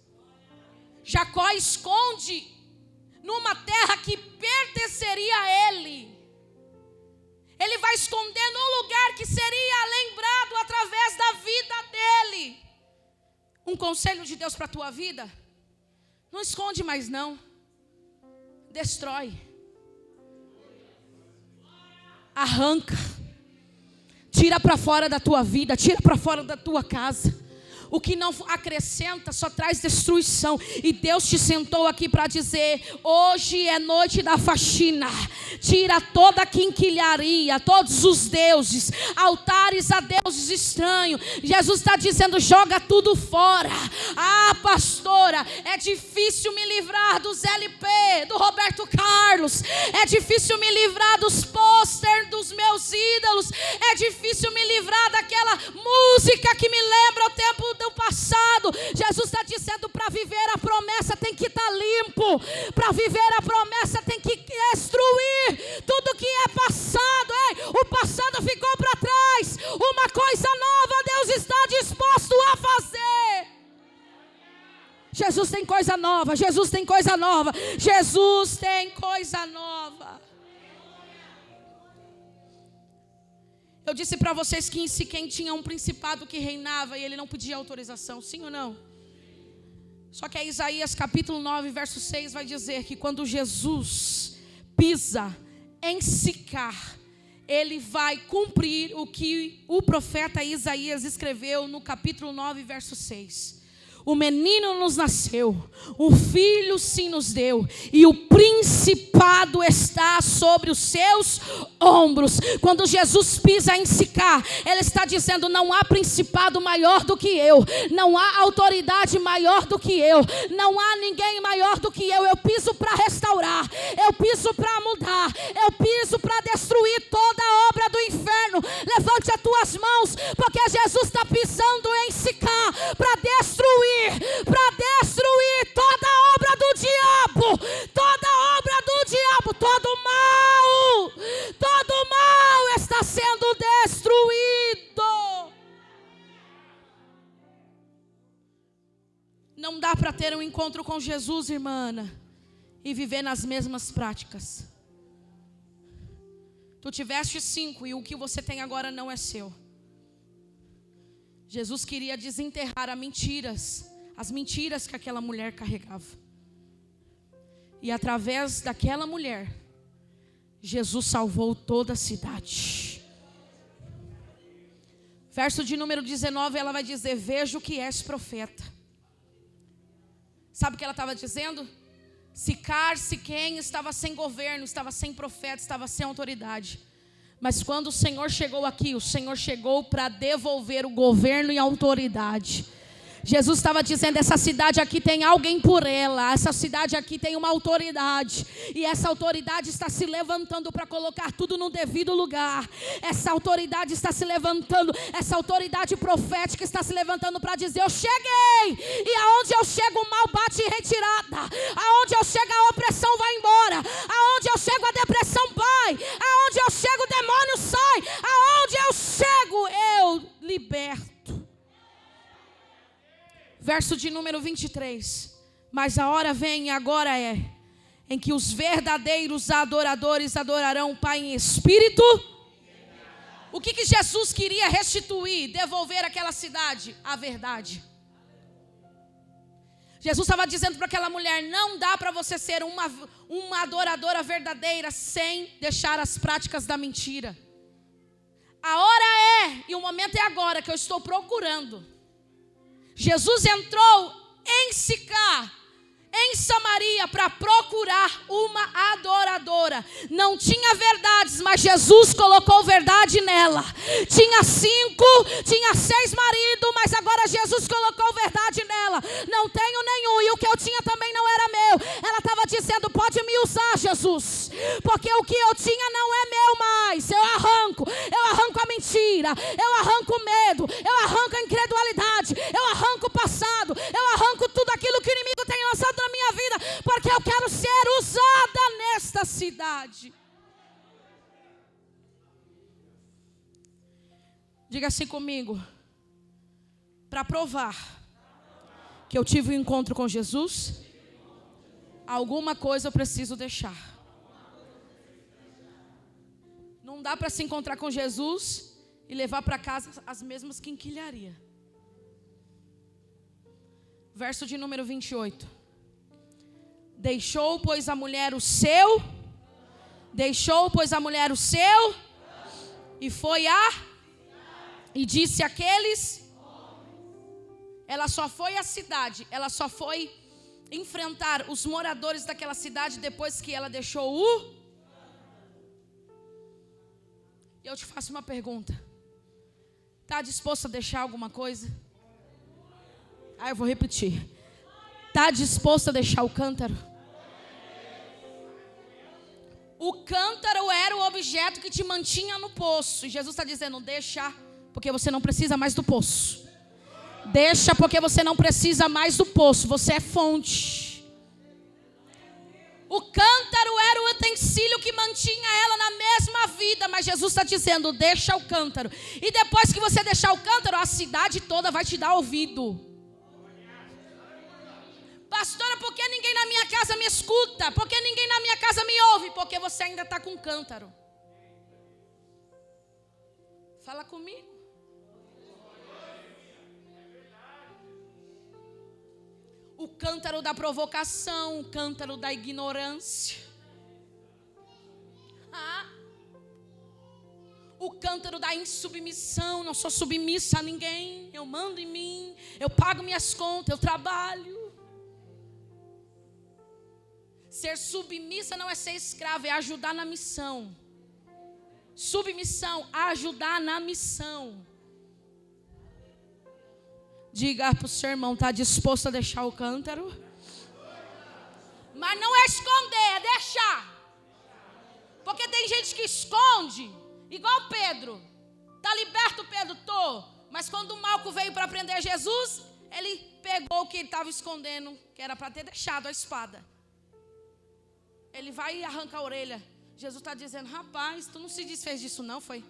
Jacó esconde numa terra que pertenceria a ele. Ele vai esconder num lugar que seria lembrado através da vida dele. um conselho de Deus para a tua vida? Não esconde mais não. Destrói. Arranca. Tira para fora da tua vida, tira para fora da tua casa. O que não acrescenta só traz destruição. E Deus te sentou aqui para dizer: hoje é noite da faxina. Tira toda a quinquilharia, todos os deuses, altares a deuses estranhos. Jesus está dizendo: joga tudo fora. Ah, pastora, é difícil me livrar dos LP, do Roberto Carlos. É difícil me livrar dos pôster dos meus ídolos. É difícil me livrar daquela música que me lembra o tempo do passado. Jesus está dizendo: para viver a promessa tem que estar limpo. Para viver a promessa tem que destruir tudo que é passado. O passado ficou para trás. Uma coisa nova Deus está disposto a fazer. Jesus tem coisa nova. Jesus tem coisa nova. Jesus tem coisa nova. Eu disse para vocês que em Siquém tinha um principado que reinava e ele não pedia autorização, sim ou não? Só que Isaías capítulo 9, verso 6 vai dizer que quando Jesus pisa em Sicar, ele vai cumprir o que o profeta Isaías escreveu no capítulo 9, verso 6. O menino nos nasceu, o filho se nos deu, e o principado está sobre os seus ombros. Quando Jesus pisa em Sicar, ele está dizendo: não há principado maior do que eu, não há autoridade maior do que eu, não há ninguém maior do que eu. Eu piso para restaurar, eu piso para mudar, eu piso para destruir toda a obra do inferno. Levante as tuas mãos, porque Jesus está pisando em Sicar para destruir toda a obra do diabo, todo mal está sendo destruído. Não dá para ter um encontro com Jesus, irmã Ana, e viver nas mesmas práticas. Tu tiveste 5 e o que você tem agora não é seu. Jesus queria desenterrar as mentiras que aquela mulher carregava. E através daquela mulher, Jesus salvou toda a cidade. Verso de número 19, ela vai dizer: vejo que és profeta. Sabe o que ela estava dizendo? Siquém estava sem governo, estava sem profeta, estava sem autoridade. Mas quando o Senhor chegou aqui, o Senhor chegou para devolver o governo e a autoridade. Jesus estava dizendo: essa cidade aqui tem alguém por ela, essa cidade aqui tem uma autoridade, e essa autoridade está se levantando para colocar tudo no devido lugar. Essa autoridade está se levantando, essa autoridade profética está se levantando para dizer: eu cheguei, e aonde eu chego o mal bate em retirada, aonde eu chego a opressão vai embora, aonde eu chego a depressão vai, aonde eu chego o demônio sai, aonde eu chego eu liberto. Verso de número 23. Mas a hora vem e agora é, em que os verdadeiros adoradores adorarão o Pai em espírito. O que Jesus queria restituir, devolver àquela cidade? A verdade. Jesus estava dizendo para aquela mulher: não dá para você ser uma adoradora verdadeira sem deixar as práticas da mentira. A hora é, e o momento é agora, que eu estou procurando. Jesus entrou em Sicar, em Samaria, para procurar uma adoradora. Não tinha verdades, mas Jesus colocou verdade nela. Tinha 5, tinha 6 maridos, mas agora Jesus colocou verdade nela. Não tenho nenhum, e o que eu tinha também não era meu. Ela estava dizendo: pode me usar, Jesus, porque o que eu tinha não é meu mais. Eu arranco a mentira, eu arranco o medo, eu arranco a incredulidade, eu arranco o passado, eu arranco tudo aquilo que o inimigo tem lançado na minha vida, porque eu quero ser usada nesta cidade. Diga assim comigo: para provar que eu tive um encontro com Jesus, alguma coisa eu preciso deixar. Não dá para se encontrar com Jesus e levar para casa as mesmas quinquilharias. Verso de número 28. Deixou, pois, a mulher o seu. Deixou, pois, a mulher o seu. E foi e disse àqueles. Ela só foi à cidade. Ela só foi enfrentar os moradores daquela cidade depois que ela deixou o. Eu te faço uma pergunta. Está disposto a deixar alguma coisa? Eu vou repetir. Está disposto a deixar o cântaro? O cântaro era o objeto que te mantinha no poço. E Jesus está dizendo, deixa, porque você não precisa mais do poço. Deixa, porque você não precisa mais do poço. Você é fonte. O cântaro era o utensílio que mantinha ela na mesma vida. Mas Jesus está dizendo, deixa o cântaro. E depois que você deixar o cântaro, a cidade toda vai te dar ouvido. Pastora, por que ninguém na minha casa me escuta? Por que ninguém na minha casa me ouve? Porque você ainda está com cântaro. Fala comigo. O cântaro da provocação, o cântaro da ignorância. O cântaro da insubmissão. Não sou submissa a ninguém. Eu mando em mim. Eu pago minhas contas. Eu trabalho. Ser submissa não é ser escravo, é ajudar na missão. Submissão, ajudar na missão. Diga para o seu irmão, está disposto a deixar o cântaro? Mas não é esconder, é deixar. Porque tem gente que esconde, igual Pedro. Está liberto, Pedro? Tô. Mas quando o Malco veio para prender Jesus, ele pegou o que ele estava escondendo, que era para ter deixado a espada. Ele vai e arranca a orelha. Jesus está dizendo, rapaz, tu não se desfez disso não, foi?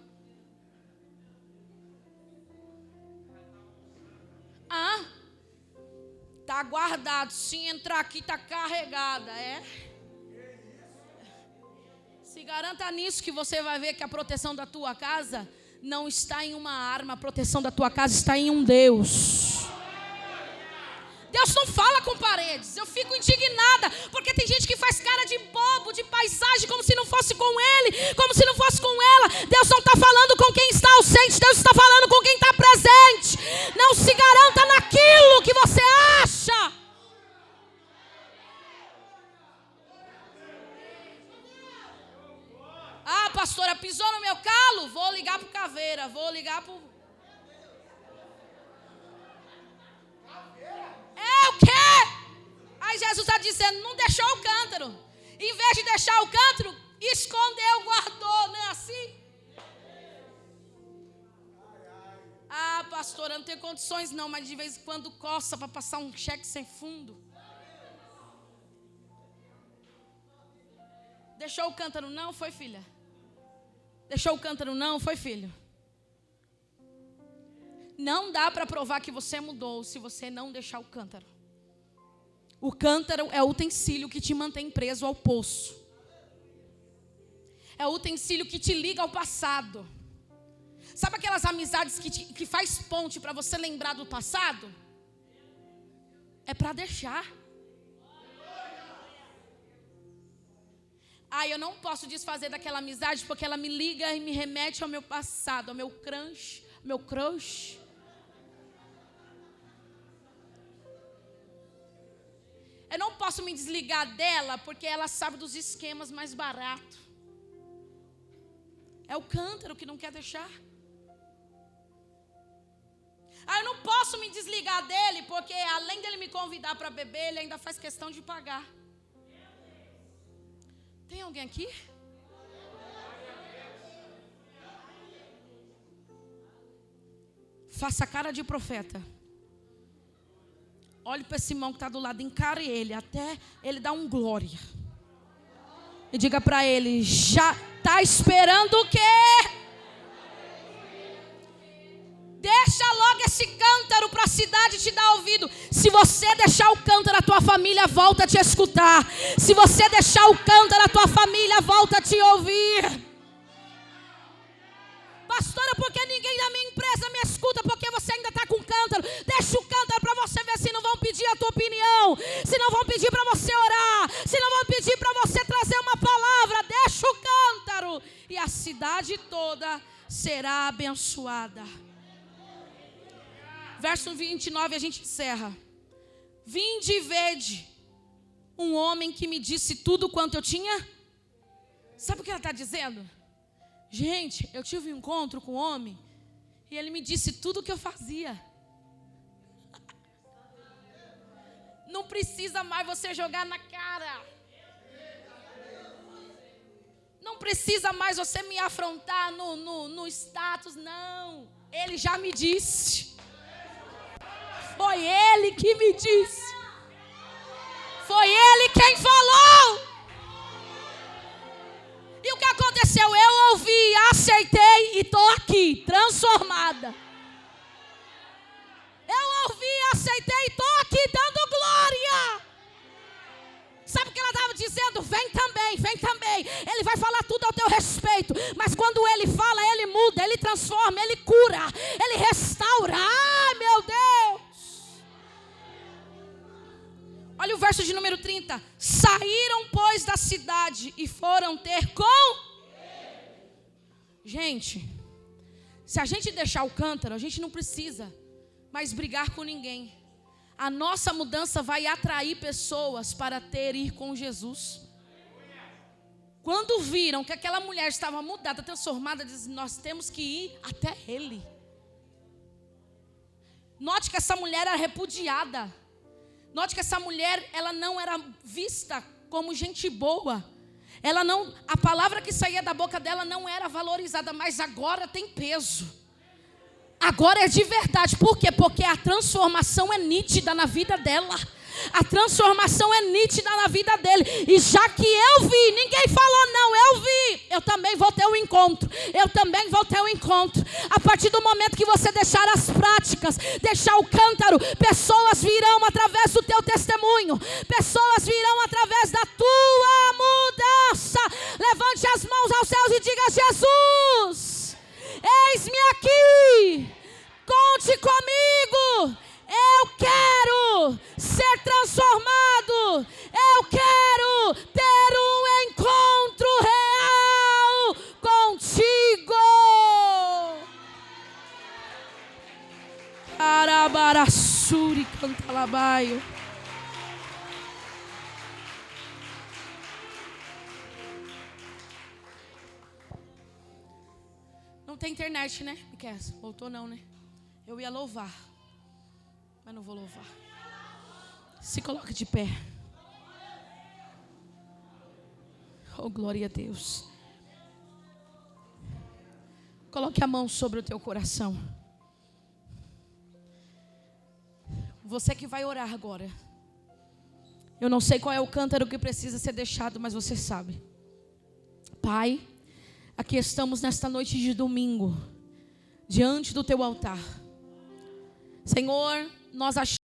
Está guardado. Se entrar aqui, está carregada. Se garanta nisso que você vai ver que a proteção da tua casa não está em uma arma. A proteção da tua casa está em um Deus. Deus não fala com paredes. Eu fico indignada, porque tem gente que faz cara de bobo, de paisagem, como se não fosse com ele, como se não fosse com ela. Deus não está falando com quem está ausente, Deus está falando com quem está presente. Não se garanta naquilo que você acha. Pastora, pisou no meu calo? Vou ligar para o Caveira, vou ligar para o... O quê? Aí Jesus está dizendo, não deixou o cântaro. Em vez de deixar o cântaro, escondeu, guardou, não é assim? Pastora, não tenho condições não, mas de vez em quando coça para passar um cheque sem fundo. Deixou o cântaro? Não, foi filha. Deixou o cântaro? Não, foi filho. Não dá para provar que você mudou se você não deixar o cântaro. O cântaro é o utensílio que te mantém preso ao poço. É o utensílio que te liga ao passado. Sabe aquelas amizades que faz ponte para você lembrar do passado? É para deixar. Eu não posso desfazer daquela amizade porque ela me liga e me remete ao meu passado, ao meu crush. Eu não posso me desligar dela porque ela sabe dos esquemas mais baratos. É o cântaro que não quer deixar. Eu não posso me desligar dele porque além dele me convidar para beber, ele ainda faz questão de pagar. Tem alguém aqui? Faça cara de profeta. Olhe para esse irmão que está do lado, encare ele até ele dar um glória. E diga para ele, já está esperando o quê? Deixa logo esse cântaro para a cidade te dar ouvido. Se você deixar o cântaro, a tua família volta a te escutar. Se você deixar o cântaro, a tua família volta a te ouvir. Pastora, por que ninguém da minha empresa me escuta? Porque você ainda está com cântaro. Deixa o cântaro para você ver se não vão pedir a tua opinião, se não vão pedir para você orar, se não vão pedir para você trazer uma palavra, deixa o cântaro e a cidade toda será abençoada. Verso 29, a gente encerra. Vinde e vede um homem que me disse tudo quanto eu tinha. Sabe o que ela está dizendo? Gente, eu tive um encontro com um homem e ele me disse tudo o que eu fazia. Não precisa mais você jogar na cara. Não precisa mais você me afrontar no status, não. Ele já me disse. Foi ele que me disse. Foi ele quem falou. E o que aconteceu? Eu ouvi, aceitei e estou aqui, transformada. Eu ouvi, aceitei e estou aqui dando glória. Sabe o que ela estava dizendo? Vem também, vem também. Ele vai falar tudo ao teu respeito. Mas quando ele fala, ele muda, ele transforma, ele cura, ele restaura. Ai, meu Deus. Olha o verso de número 30. Saíram, pois, da cidade e foram ter com... Gente, se a gente deixar o cântaro, a gente não precisa mais brigar com ninguém. A nossa mudança vai atrair pessoas para ir com Jesus. Quando viram que aquela mulher estava mudada, transformada, dizem, nós temos que ir até ele. Note que essa mulher era repudiada. Note que essa mulher, ela não era vista como gente boa. Ela não, a palavra que saía da boca dela não era valorizada, mas agora tem peso. Agora é de verdade. Por quê? Porque a transformação é nítida na vida dela. A transformação é nítida na vida dele. E já que eu vi, ninguém falou não, eu vi. Eu também vou ter um encontro. Eu também vou ter um encontro. A partir do momento que você deixar as práticas, deixar o cântaro, pessoas virão através do teu testemunho. Pessoas virão através da tua mudança. Levante as mãos aos céus e diga: Jesus, eis-me aqui. Conte comigo. Eu quero ser transformado. Eu quero ter um encontro real contigo. Arabarassuri cantalabaio. Não tem internet, né? Miquel? Voltou não, né? Eu ia louvar, mas não vou louvar. Se coloque de pé. Oh, glória a Deus. Coloque a mão sobre o teu coração. Você que vai orar agora. Eu não sei qual é o cântaro que precisa ser deixado, mas você sabe. Pai, aqui estamos nesta noite de domingo, diante do teu altar. Senhor, nós achamos